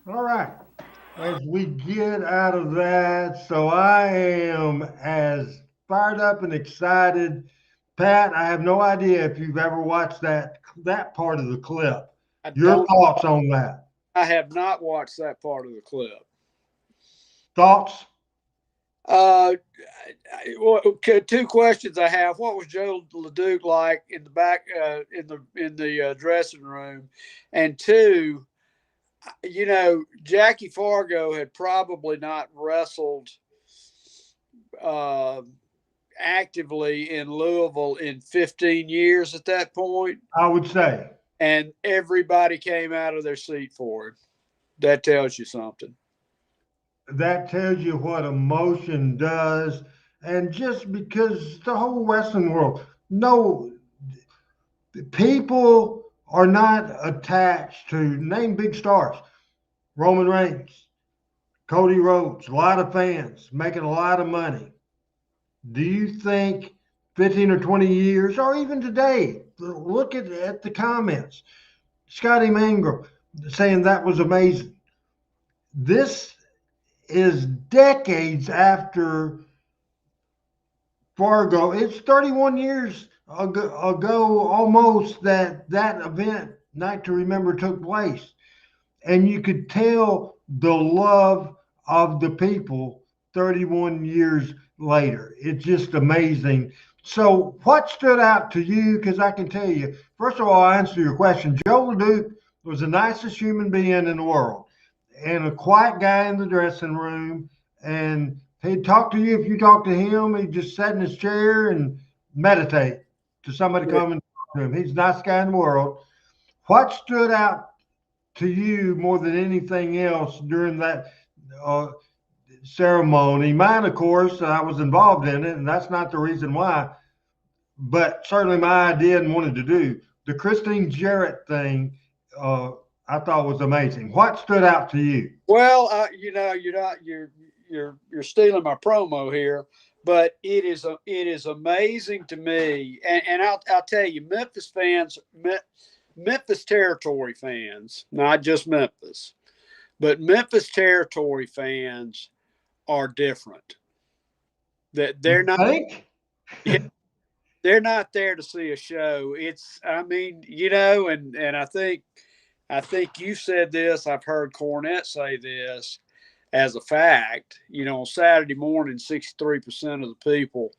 C: All right. As we get out of that, so I am as fired up and excited. Pat, I have no idea if you've ever watched that part of the clip. Your thoughts on that?
D: I have not watched that part of the clip.
C: Thoughts?
D: Two questions I have. What was Joe LeDuc like in the back in the dressing room? And two, you know, Jackie Fargo had probably not wrestled actively in Louisville in 15 years at that point.
C: I would say.
D: And everybody came out of their seat for him. That tells you something.
C: That tells you what emotion does. And just because the whole Western world, no, people are not attached to name big stars. Roman Reigns, Cody Rhodes, a lot of fans, making a lot of money. Do you think 15 or 20 years, or even today, look at the comments. Scotty Mangrum saying that was amazing. This is decades after Fargo. It's 31 years ago almost that event, Night to Remember, took place. And you could tell the love of the people 31 years later. It's just amazing. So what stood out to you? Because I can tell you, first of all, I'll answer your question. Joe LeDuc was the nicest human being in the world and a quiet guy in the dressing room. And he'd talk to you. If you talk to him, he'd just sit in his chair and meditate to somebody come and talk to him. He's the nicest guy in the world. What stood out to you more than anything else during that ceremony? Mine, of course, I was involved in it, and that's not the reason why, but certainly my idea and wanted to do. The Christine Jarrett thing, I thought was amazing. What stood out to you?
D: Well, you know, you're stealing my promo here, but it is amazing to me, and I'll tell you, Memphis fans, Memphis territory fans, not just Memphis, but Memphis territory fans are different. That they're not. They're not there to see a show. I mean, you know, and I think you said this. I've heard Cornette say this as a fact. You know, on Saturday morning, 63% of the people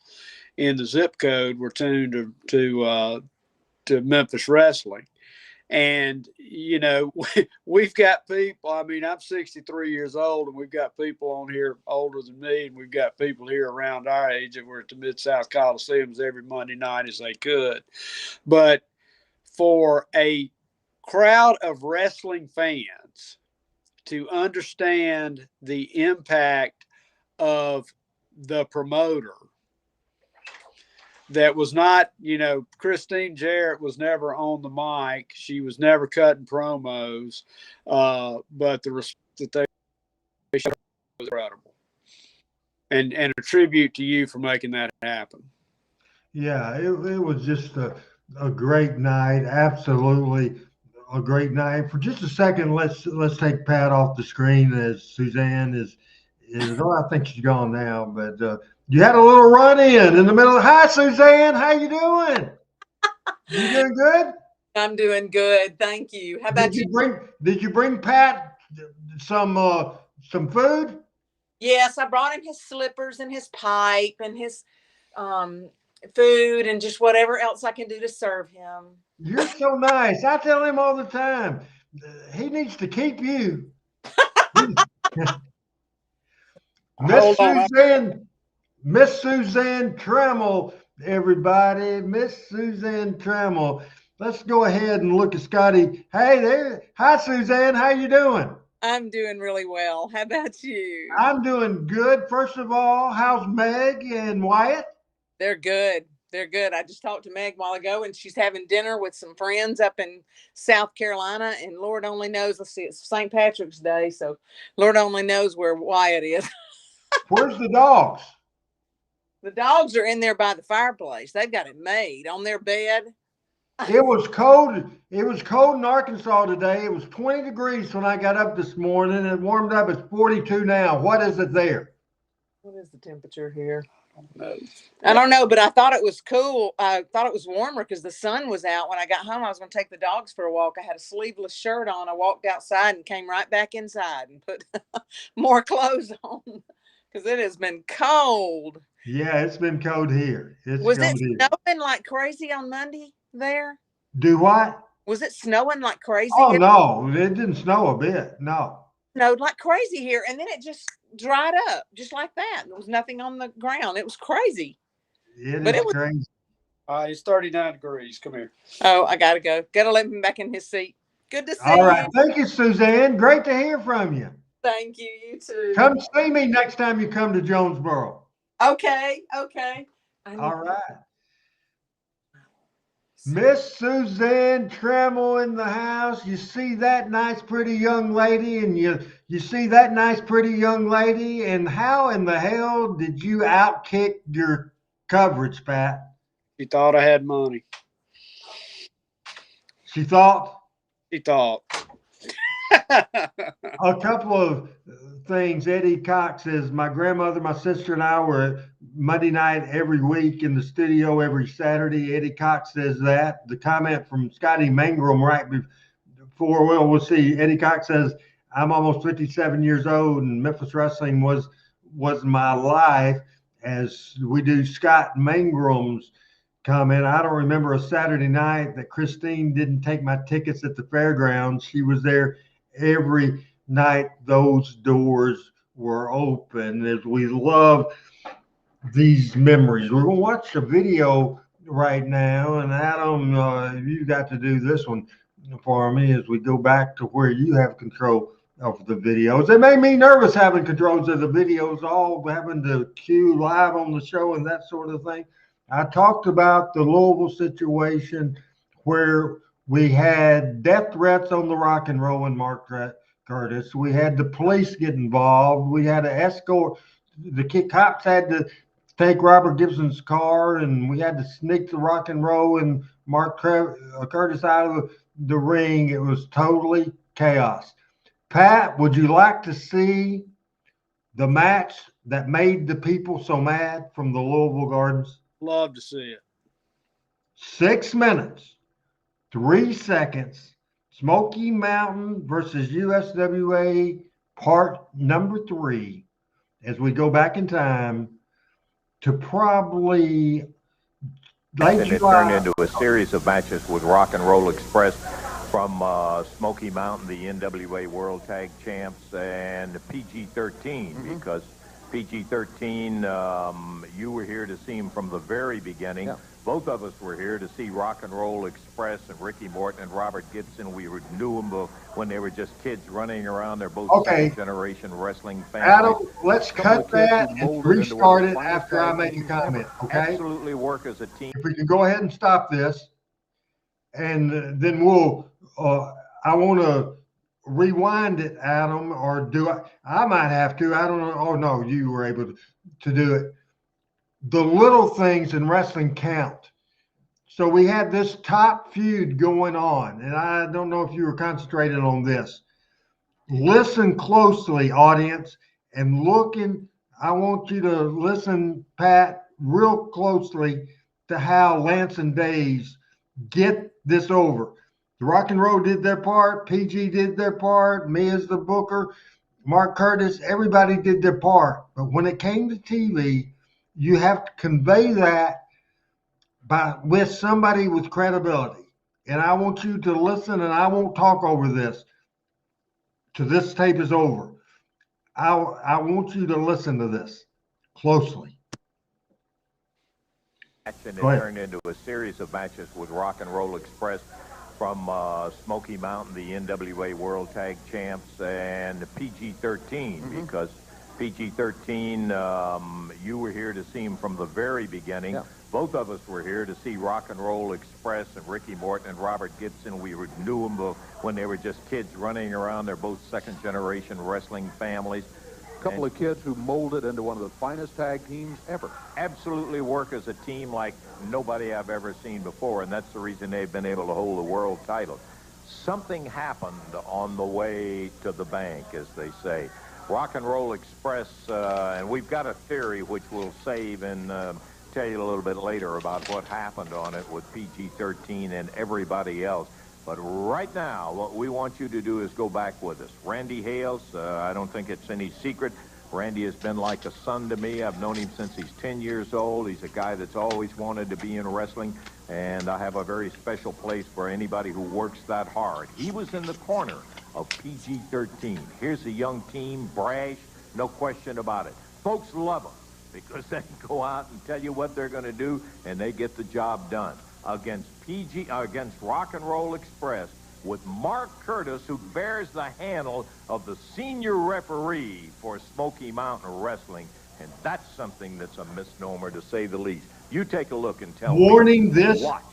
D: in the zip code were tuned to Memphis wrestling. And, you know, we've got people, I mean, I'm 63 years old, and we've got people on here older than me, and we've got people here around our age that were at the Mid-South Coliseums every Monday night as they could. But for a crowd of wrestling fans to understand the impact of the promoter, that was not, you know, Christine Jarrett was never on the mic. She was never cutting promos. But the respect that they showed was incredible. And a tribute to you for making that happen.
C: Yeah, it was just a great night. Absolutely a great night. For just a second, let's take Pat off the screen as Suzanne is oh, I think she's gone now, but you had a little run in the middle. Hi, Suzanne. How you doing? You doing good?
L: I'm doing good, thank you. How about you?
C: Did you bring Pat some food?
L: Yes, I brought him his slippers and his pipe and his food and just whatever else I can do to serve him.
C: You're so nice. I tell him all the time, he needs to keep you. Miss Suzanne Trammell, everybody. Miss Suzanne Trammell. Let's go ahead and look at Scotty. Hey there. Hi, Suzanne. How you doing?
L: I'm doing really well. How about you?
C: I'm doing good. First of all, how's Meg and Wyatt?
L: They're good. They're good. I just talked to Meg a while ago, and she's having dinner with some friends up in South Carolina. And Lord only knows, let's see, it's St. Patrick's Day. So Lord only knows where Wyatt is.
C: Where's the dogs?
L: The dogs are in there by the fireplace. They've got it made on their bed.
C: It was cold. It was cold in Arkansas today. It was 20 degrees when I got up this morning. It warmed up. It's 42 now. What is it there?
L: What is the temperature here? I don't know, but I thought it was cool. I thought it was warmer because the sun was out. When I got home, I was going to take the dogs for a walk. I had a sleeveless shirt on. I walked outside and came right back inside and put more clothes on because it has been cold.
C: Yeah, it's been cold here.
L: Was it snowing like crazy on Monday there?
C: Do what?
L: Was it snowing like crazy?
C: Oh, no, it didn't snow a bit. No.
L: Snowed like crazy here, and then it just dried up just like that. There was nothing on the ground. It was crazy.
C: It is crazy.
D: It's 39 degrees. Come here.
L: Oh, I gotta go. Gotta let him back in his seat. Good to see you.
C: All right. Thank you, Suzanne. Great to hear from you.
L: Thank you. You too.
C: Come see me next time you come to Jonesboro.
L: Okay.
C: All right. Miss Suzanne Trammell in the house. You see that nice, pretty young lady, and you see that nice, pretty young lady, and how in the hell did you outkick your coverage, Pat?
D: She thought I had money.
C: She thought?
D: She thought.
C: A couple of things. Eddie Cox says, my grandmother, my sister, and I were Monday night every week in the studio every Saturday. Eddie Cox says that. The comment from Scotty Mangrum right before, well, we'll see. Eddie Cox says, I'm almost 57 years old, and Memphis wrestling was my life. As we do Scott Mangrum's comment, I don't remember a Saturday night that Christine didn't take my tickets at the fairgrounds. She was there every night those doors were open. As we love these memories, we're going to watch a video right now, and Adam, you got to do this one for me as we go back to where you have control of the videos. It made me nervous having controls of the videos, all having to cue live on the show and that sort of thing. I talked about the Louisville situation where we had death threats on the Rock and Roll and Mark Curtis. We had the police get involved. We had an escort. The cops had to take Robert Gibson's car, and we had to sneak the Rock and Roll and Mark Curtis out of the ring. It was totally chaos. Pat, would you like to see the match that made the people so mad from the Louisville Gardens?
D: Love to see it.
C: 6 minutes, 3 seconds. Smoky Mountain versus USWA part number 3. As we go back in time to probably late
H: and it turned into a series of matches with Rock and Roll Express from Smoky Mountain, the NWA World Tag Champs, and PG-13, because PG-13, you were here to see him from the very beginning. Yeah. Both of us were here to see Rock and Roll Express and Ricky Morton and Robert Gibson. We knew them when they were just kids running around. They're both second-generation wrestling fans.
C: Adam, let's cut that and restart it after I make a comment, okay?
H: Absolutely work as a team.
C: If we can go ahead and stop this, and then we'll, I want to rewind it, Adam, or do I might have to. I don't know. Oh, no, you were able to do it. The little things in wrestling count. So we had this top feud going on, and I don't know if you were concentrated on this. Listen closely, audience, and I want you to listen, Pat, real closely to how Lance and Days get this over. The Rock and Roll did their part, PG did their part, me as the booker, Mark Curtis, everybody did their part. But when it came to TV, you have to convey that with somebody with credibility. And I want you to listen, and I won't talk over this till this tape is over. I want you to listen to this closely.
H: And it turned into a series of matches with Rock and Roll Express from Smoky Mountain, the NWA World Tag Champs, and PG-13, because PG-13, you were here to see him from the very beginning. Yeah. Both of us were here to see Rock and Roll Express and Ricky Morton and Robert Gibson. We knew them when they were just kids running around. They're both second-generation wrestling families.
M: A couple of kids who molded into one of the finest tag teams ever.
H: Absolutely work as a team like nobody I've ever seen before, and that's the reason they've been able to hold the world title. Something happened on the way to the bank, as they say. Rock and Roll Express, and we've got a theory which we'll save and tell you a little bit later about what happened on it with PG-13 and everybody else. But right now, what we want you to do is go back with us. Randy Hales, I don't think it's any secret. Randy has been like a son to me. I've known him since he's 10 years old. He's a guy that's always wanted to be in wrestling, and I have a very special place for anybody who works that hard. He was in the corner of PG-13. Here's a young team, brash, no question about it. Folks love them because they can go out and tell you what they're going to do, and they get the job done. Against Rock and Roll Express with Mark Curtis, who bears the handle of the senior referee for Smoky Mountain Wrestling, and that's something that's a misnomer to say the least. You take a look and tell
C: Warning,
H: me.
C: this
H: Watch.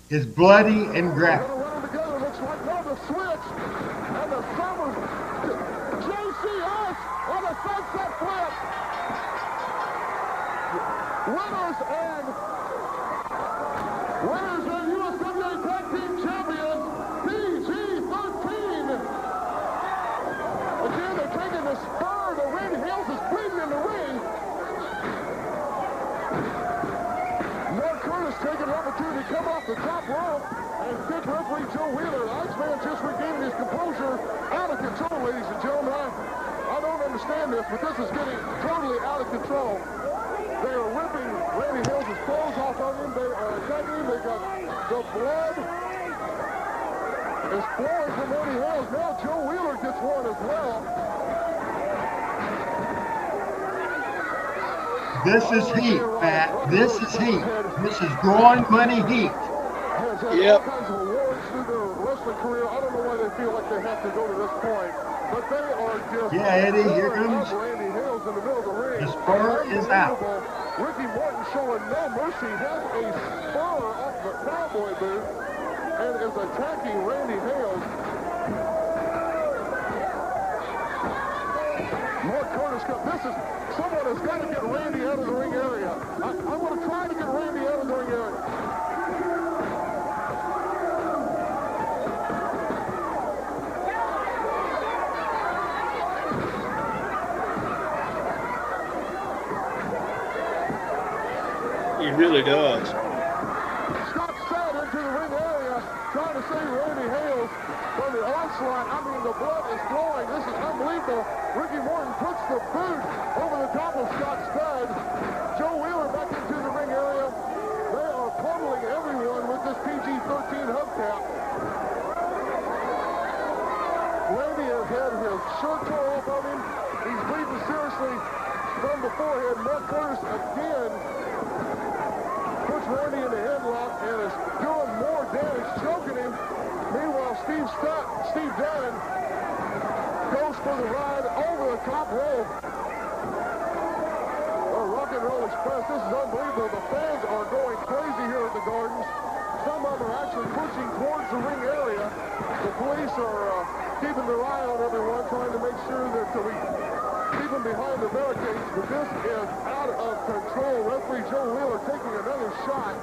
C: Is bloody and graphic.
E: Looks like the switch, and the summer JCS on a sunset flip. Winners and USWA Tag Team Champions, PG-13. Again, they're taking the spur. The Randy Hales is bleeding in the ring. Mark Curtis taking an opportunity to come off the top rope, and big referee Joe Wheeler, the Iceman, just regained his composure. Out of control, ladies and gentlemen. I don't understand this, but this is getting totally out of control. They are ripping Randy Hales' clothes off of him. They are attacking him. They got the blood is flowing from Randy Hales. Now Joe Wheeler gets one as well.
C: This is heat, Pat. This is heat. This is drawing money heat.
E: Has had all kinds of awards through their wrestling career. I don't know why they feel like they have to go to this point, but they are just.
C: Yeah, Eddie, here comes.
E: Randy Hales in the middle of the ring.
C: The spur is out.
E: Ricky Morton showing no mercy, has a spur off the cowboy boot and is attacking Randy Hales. Mark Curtis, someone has got to get Randy out of the ring area. I'm going to try to get Randy out of the ring area.
D: He really does.
E: Scott Stead into the ring area, trying to save Randy Hales from the onslaught. I mean, the blood is flowing. This is unbelievable. Ricky Morton puts the boot over the top of Scott Stead. Joe Wheeler back into the ring area. They are pummeling everyone with this PG-13 hubcap. Randy has had his shirt tore off of him. He's bleeding seriously from the forehead. Mark Curtis again puts Randy in the headlock and is doing more damage, choking him. Meanwhile, Steve Dannon goes for the ride over the top rope. Rock and Roll Express, this is unbelievable. The fans are going crazy here at the Gardens. Some of them are actually pushing towards the ring area. The police are keeping their eye on everyone, trying to make sure that we keep them behind the barricades, but this is out of control. Referee Joe Wheeler taking another shot.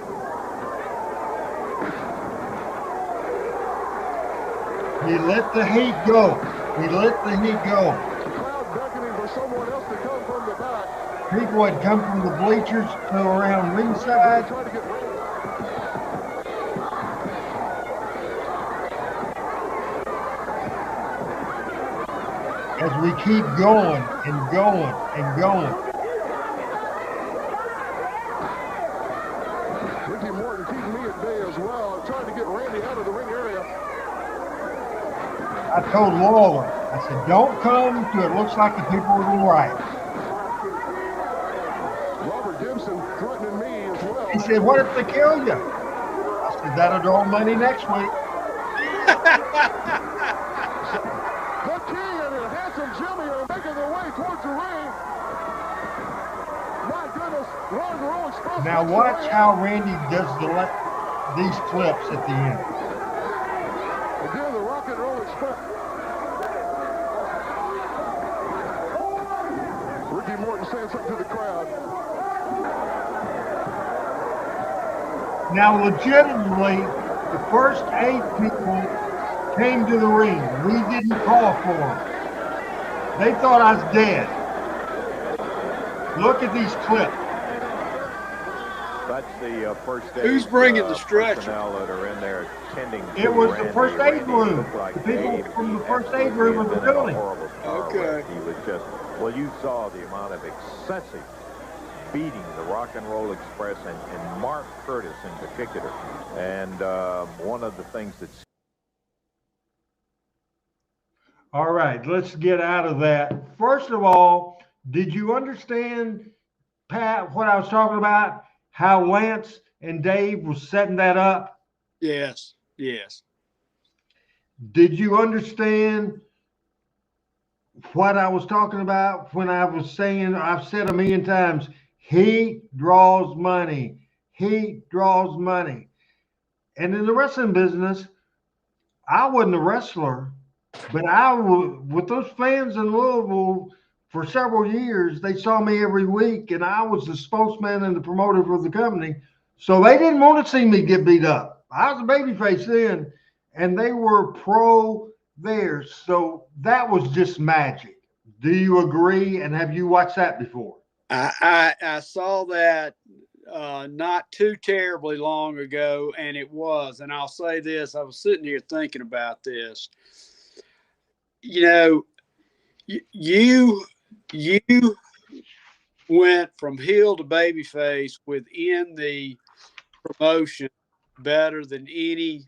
C: He let the heat go. He let the heat go.
E: The crowd beckoning for someone else to come from the back.
C: People had come from the bleachers to around ringside.
E: Trying to get ready.
C: As we keep going and going and going.
E: Ricky Morton keeping me at bay as well. Trying to get Randy out of the ring area.
C: I told Lawler, I said, don't come till it looks like the people are to the right.
E: Robert Gibson threatening me as well.
C: He said, what if they kill you? I said, that'll draw money next week.
E: The King and Handsome Jimmy are making their way towards the ring. My goodness, Rock and Roll Express.
C: Now watch how Randy does these clips at the end.
E: Again, the Rock and Roll Express. Ricky Morton saying something to the crowd.
C: Now legitimately, the first 8 people came to the ring. We didn't call for them. They thought I was dead. Look at these clips.
H: That's the first aid.
D: Who's bringing the stretcher?
H: Personnel that are in there tending to
C: It was the
H: Randy.
C: first aid
H: Randy
C: room.
H: looked like
C: The people
H: Dave.
C: from the
H: He
C: first aid
H: absolutely
C: room of
H: had
C: the
H: been in a
C: building.
H: horrible car
D: Okay.
H: wreck. He was just, well, you saw the amount of excessive beating the Rock and Roll Express and Mark Curtis in particular. And one of the things that's
C: All right, let's get out of that. First of all, did you understand, Pat, what I was talking about? How Lance and Dave was setting that up?
D: Yes, yes.
C: Did you understand what I was talking about when I was saying, I've said a million times, he draws money. He draws money. And in the wrestling business, I wasn't a wrestler, but with those fans in Louisville for several years, they saw me every week, and I was the spokesman and the promoter for the company. So they didn't want to see me get beat up. I was a babyface then, and they were pro there. So that was just magic. Do you agree? And have you watched that before?
D: I saw that not too terribly long ago, and it was. And I'll say this: I was sitting here thinking about this. You know, you went from heel to babyface within the promotion better than any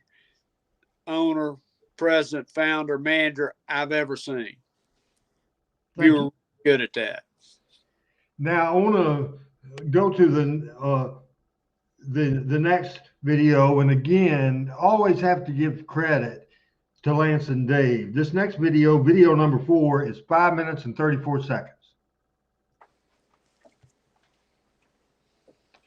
D: owner, president, founder, manager I've ever seen. You were good at that.
C: Now I want to go to the next video, and again, always have to give credit to Lance and Dave. This next video, video number 4, is 5 minutes and 34 seconds.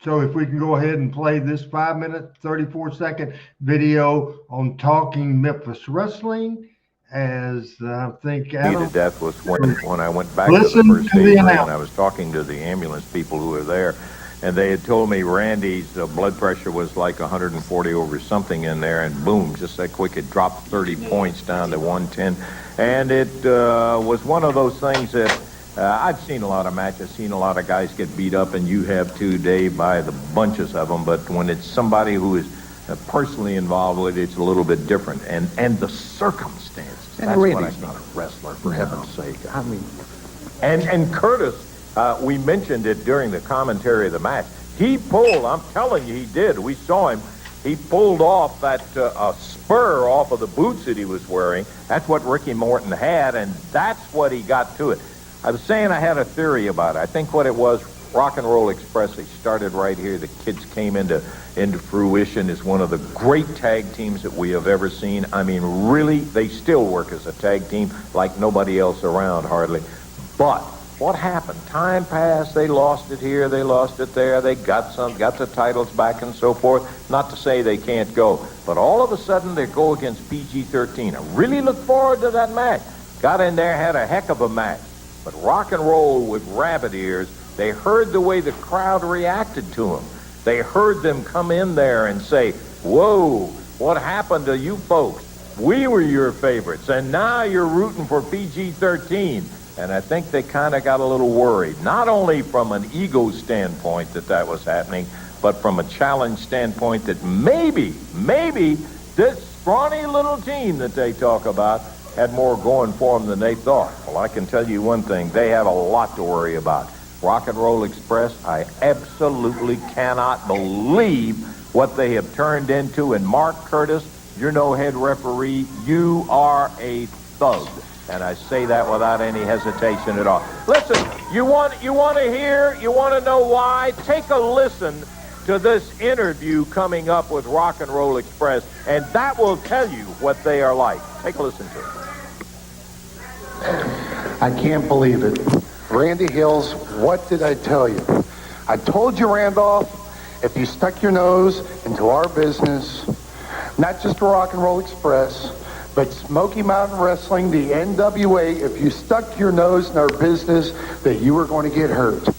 C: So if we can go ahead and play this 5 minute, 34 second video on Talking Memphis Wrestling, as I think Adam.
H: to death was when I went back
C: Listen
H: to the first
C: to the
H: aid room and
C: announcer.
H: I was talking to the ambulance people who were there, and they had told me Randy's blood pressure was like 140 over something in there, and boom, just that quick, it dropped 30 points down to 110. And it was one of those things that I've seen a lot of matches, seen a lot of guys get beat up, and you have too, Dave, by the bunches of them. But when it's somebody who is personally involved with it, it's a little bit different. And the circumstances.
M: And
H: That's
M: Randy's
H: what I
M: not
H: think.
M: a wrestler, for heaven's sake. I mean,
H: And Curtis, we mentioned it during the commentary of the match. He pulled, I'm telling you, he did. We saw him. He pulled off that spur off of the boots that he was wearing. That's what Ricky Morton had, and that's what he got to it. I was saying I had a theory about it. I think what it was, Rock and Roll Express, they started right here. The kids came into fruition as one of the great tag teams that we have ever seen. I mean, really, they still work as a tag team like nobody else around, hardly. But what happened? Time passed. They lost it here. They lost it there. They got the titles back and so forth. Not to say they can't go. But all of a sudden, they go against PG-13. I really look forward to that match. Got in there, had a heck of a match. But Rock and Roll with rabbit ears, they heard the way the crowd reacted to him.
N: They heard them come in there and say, whoa, what happened to you folks? We were your favorites, and now you're rooting for PG-13. And I think they kind of got a little worried, not only from an ego standpoint that was happening, but from a challenge standpoint that maybe this scrawny little team that they talk about had more going for them than they thought. Well, I can tell you one thing, they have a lot to worry about. Rock and Roll Express, I absolutely cannot believe what they have turned into. And Mark Curtis, you're no head referee, you are a thug. And I say that without any hesitation at all. Listen, you want to hear, you want to know why? Take a listen to this interview coming up with Rock and Roll Express, and that will tell you what they are like. Take a listen to it.
O: I can't believe it. Randy Hills, what did I tell you? I told you, Randolph, if you stuck your nose into our business, not just Rock and Roll Express, but Smoky Mountain Wrestling, the NWA, if you stuck your nose in our business, that you were going to get hurt.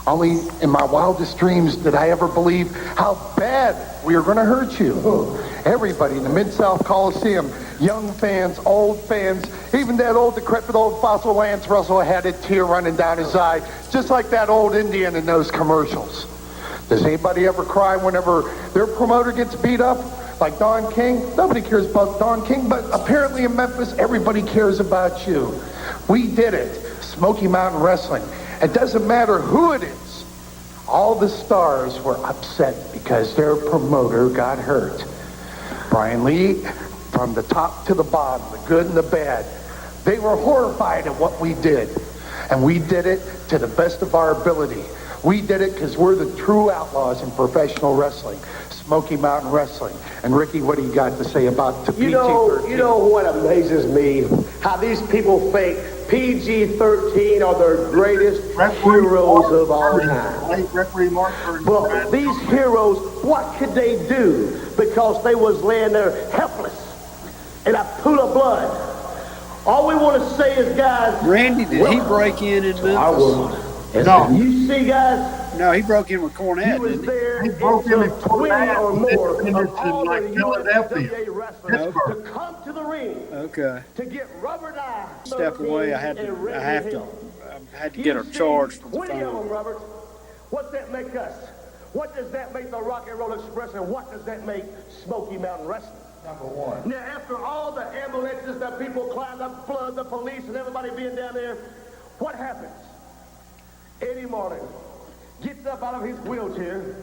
O: Only in my wildest dreams did I ever believe how bad we were going to hurt you. Everybody in the Mid-South Coliseum, young fans, old fans, even that old decrepit old fossil Lance Russell had a tear running down his eye, just like that old Indian in those commercials. Does anybody ever cry whenever their promoter gets beat up? Like Don King? Nobody cares about Don King, but apparently in Memphis, everybody cares about you. We did it. Smoky Mountain Wrestling. It doesn't matter who it is. All the stars were upset because their promoter got hurt. Brian Lee, from the top to the bottom, the good and the bad, they were horrified at what we did. And we did it to the best of our ability. We did it because we're the true outlaws in professional wrestling. Smoky Mountain Wrestling. And Ricky, what do you got to say about the PG-13?
P: You know what amazes me? How these people think PG-13 are the greatest heroes of all time. Well, these heroes, what could they do? Because they was laying there helpless in a pool of blood. All we want to say is, guys...
D: Randy, did he break in Memphis?
P: No. You see, guys...
D: No, he broke in with Cornette.
P: He was there.
C: He broke in with
P: 20 or more
C: Independence
P: of all
C: in like
P: the
C: Philadelphia.
P: USWA wrestlers to come to the ring.
D: Okay.
P: To get rubber dye.
D: Step away. I had to get a charge from the
P: 20 of them,
D: phone.
P: Robert. What's that make us? What does that make the Rock and Roll Express, and what does that make Smoky Mountain Wrestling?
O: Number one.
P: Now, after all the ambulances, the people climbed up, flood, the police, and everybody being down there, what happens? Eddie Martin gets up out of his wheelchair,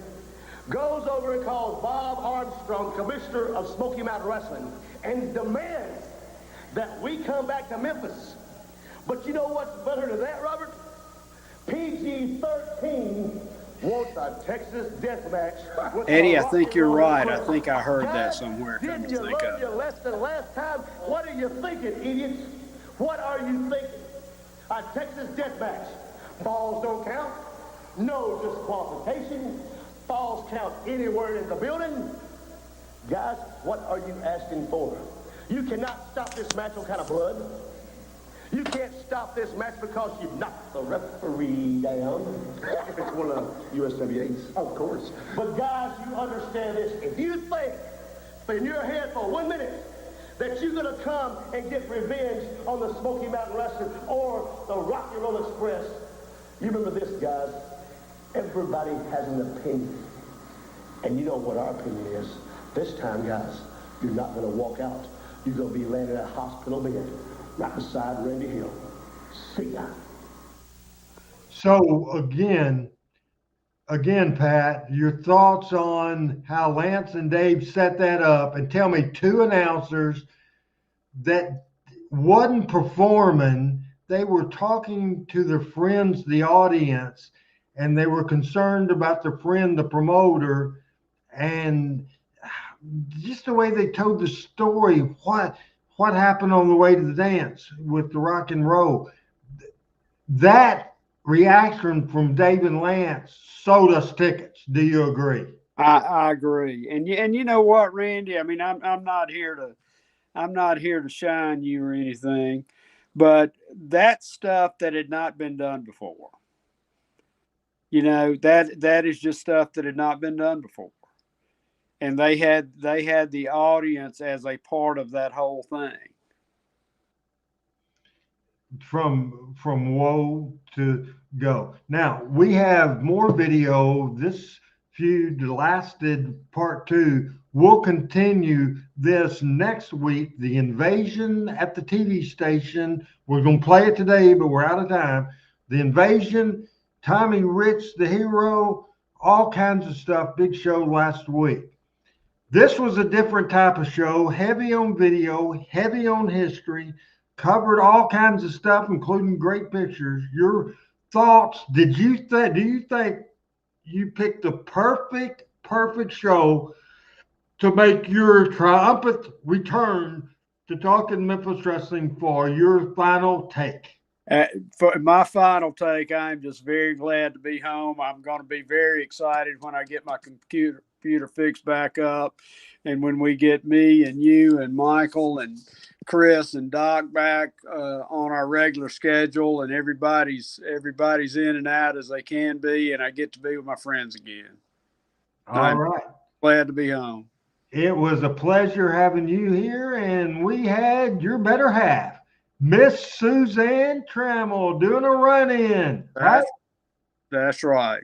P: goes over and calls Bob Armstrong, commissioner of Smoky Mountain Wrestling, and demands that we come back to Memphis. But you know what's better than that, Robert? PG-13 wants a Texas death match.
D: Eddie, I think you're right. I think I heard that somewhere.
P: Didn't you learn your lesson last time? What are you thinking, idiots? What are you thinking? A Texas death match. Falls don't count. No disqualification. Falls count anywhere in the building. Guys, what are you asking for? You cannot stop this match on kind of blood. You can't stop this match because you knocked the referee down. If it's one of USWA's, of course. But guys, you understand this. If you think in your head for 1 minute that you're going to come and get revenge on the Smoky Mountain Wrestling or the Rock and Roll Express, you remember this, guys. Everybody has an opinion. And you know what our opinion is. This time, guys, you're not going to walk out. You're going to be laying in a hospital bed right beside Randy Hill. See ya.
C: So again, Pat, your thoughts on how Lance and Dave set that up, and tell me two announcers that wasn't performing. They were talking to their friends, the audience, and they were concerned about their friend, the promoter, and just the way they told the story, what happened on the way to the dance with the Rock and Roll. That reaction from Dave and Lance sold us tickets. Do you agree?
D: I agree. And you know what, Randy? I mean, I'm not here to shine you or anything, but that stuff that had not been done before. You know, that is just stuff that had not been done before. And they had the audience as a part of that whole thing.
C: From woe to go. Now we have more video. This feud lasted part 2. We'll continue this next week. The invasion at the TV station. We're going to play it today, but we're out of time. The invasion, Tommy Rich, the hero, all kinds of stuff. Big show last week. This was a different type of show, heavy on video, heavy on history, covered all kinds of stuff, including great pictures. Your thoughts? Do you think you picked the perfect show to make your triumphant return to Talking Memphis Wrestling for your final take?
D: For my final take, I'm just very glad to be home. I'm going to be very excited when I get my computer fixed back up, and when we get me and you and Michael and Chris and Doc back on our regular schedule, and everybody's in and out as they can be, and I get to be with my friends again.
C: All right.
D: Glad to be home.
C: It was a pleasure having you here, and we had your better half, Miss Suzanne Trammell, doing a run-in. Right?
D: That's right.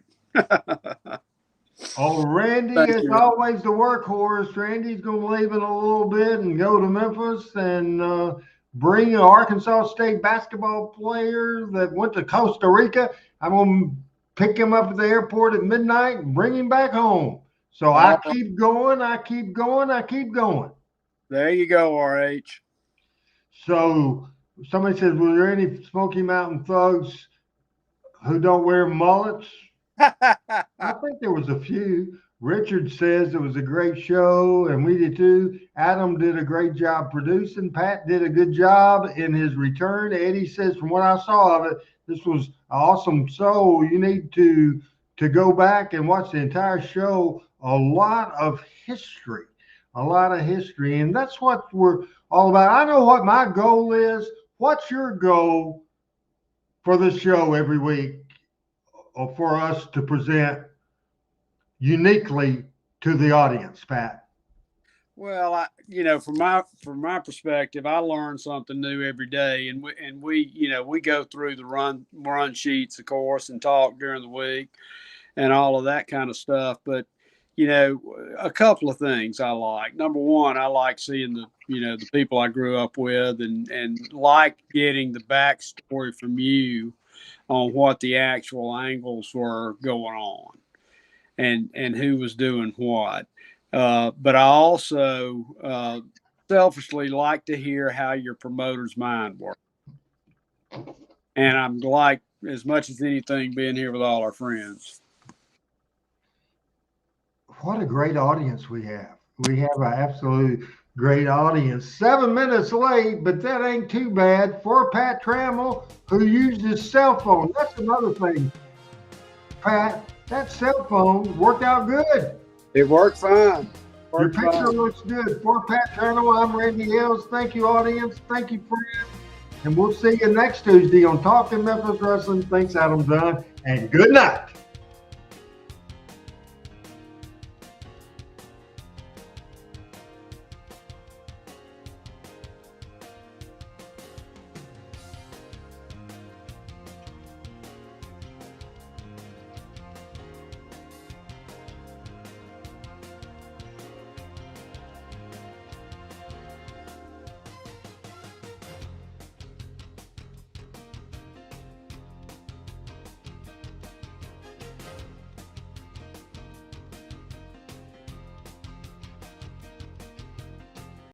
C: Oh, Randy is always the workhorse. Randy's going to leave in a little bit and go to Memphis and bring an Arkansas State basketball player that went to Costa Rica. I'm going to pick him up at the airport at midnight and bring him back home. So I keep going.
D: There you go, RH.
C: So somebody says, were there any Smoky Mountain thugs who don't wear mullets? I think there was a few. Richard says it was a great show, and we did too. Adam did a great job producing. Pat did a good job in his return. Eddie says, from what I saw of it, this was awesome. So you need to go back and watch the entire show. A lot of history, and that's what we're all about. I know what my goal is. What's your goal for the show every week? Or for us to present uniquely to the audience, Pat?
D: Well, from my perspective, I learn something new every day, and we go through the run sheets, of course, and talk during the week, and all of that kind of stuff. But a couple of things I like. Number one, I like seeing the people I grew up with, and like getting the backstory from you on what the actual angles were going on and who was doing what. But I also selfishly like to hear how your promoter's mind works. And I'm like, as much as anything, being here with all our friends.
C: What a great audience we have. We have an absolute great audience. 7 minutes late, but that ain't too bad for Pat Trammell, who used his cell phone. That's another thing, Pat. That cell phone worked out good.
D: It worked fine.
C: Your picture looks good. For Pat Trammell, I'm Randy Hills. Thank you, audience. Thank you, friends. And we'll see you next Tuesday on Talking Memphis Wrestling. Thanks, Adam Dunn, and good night.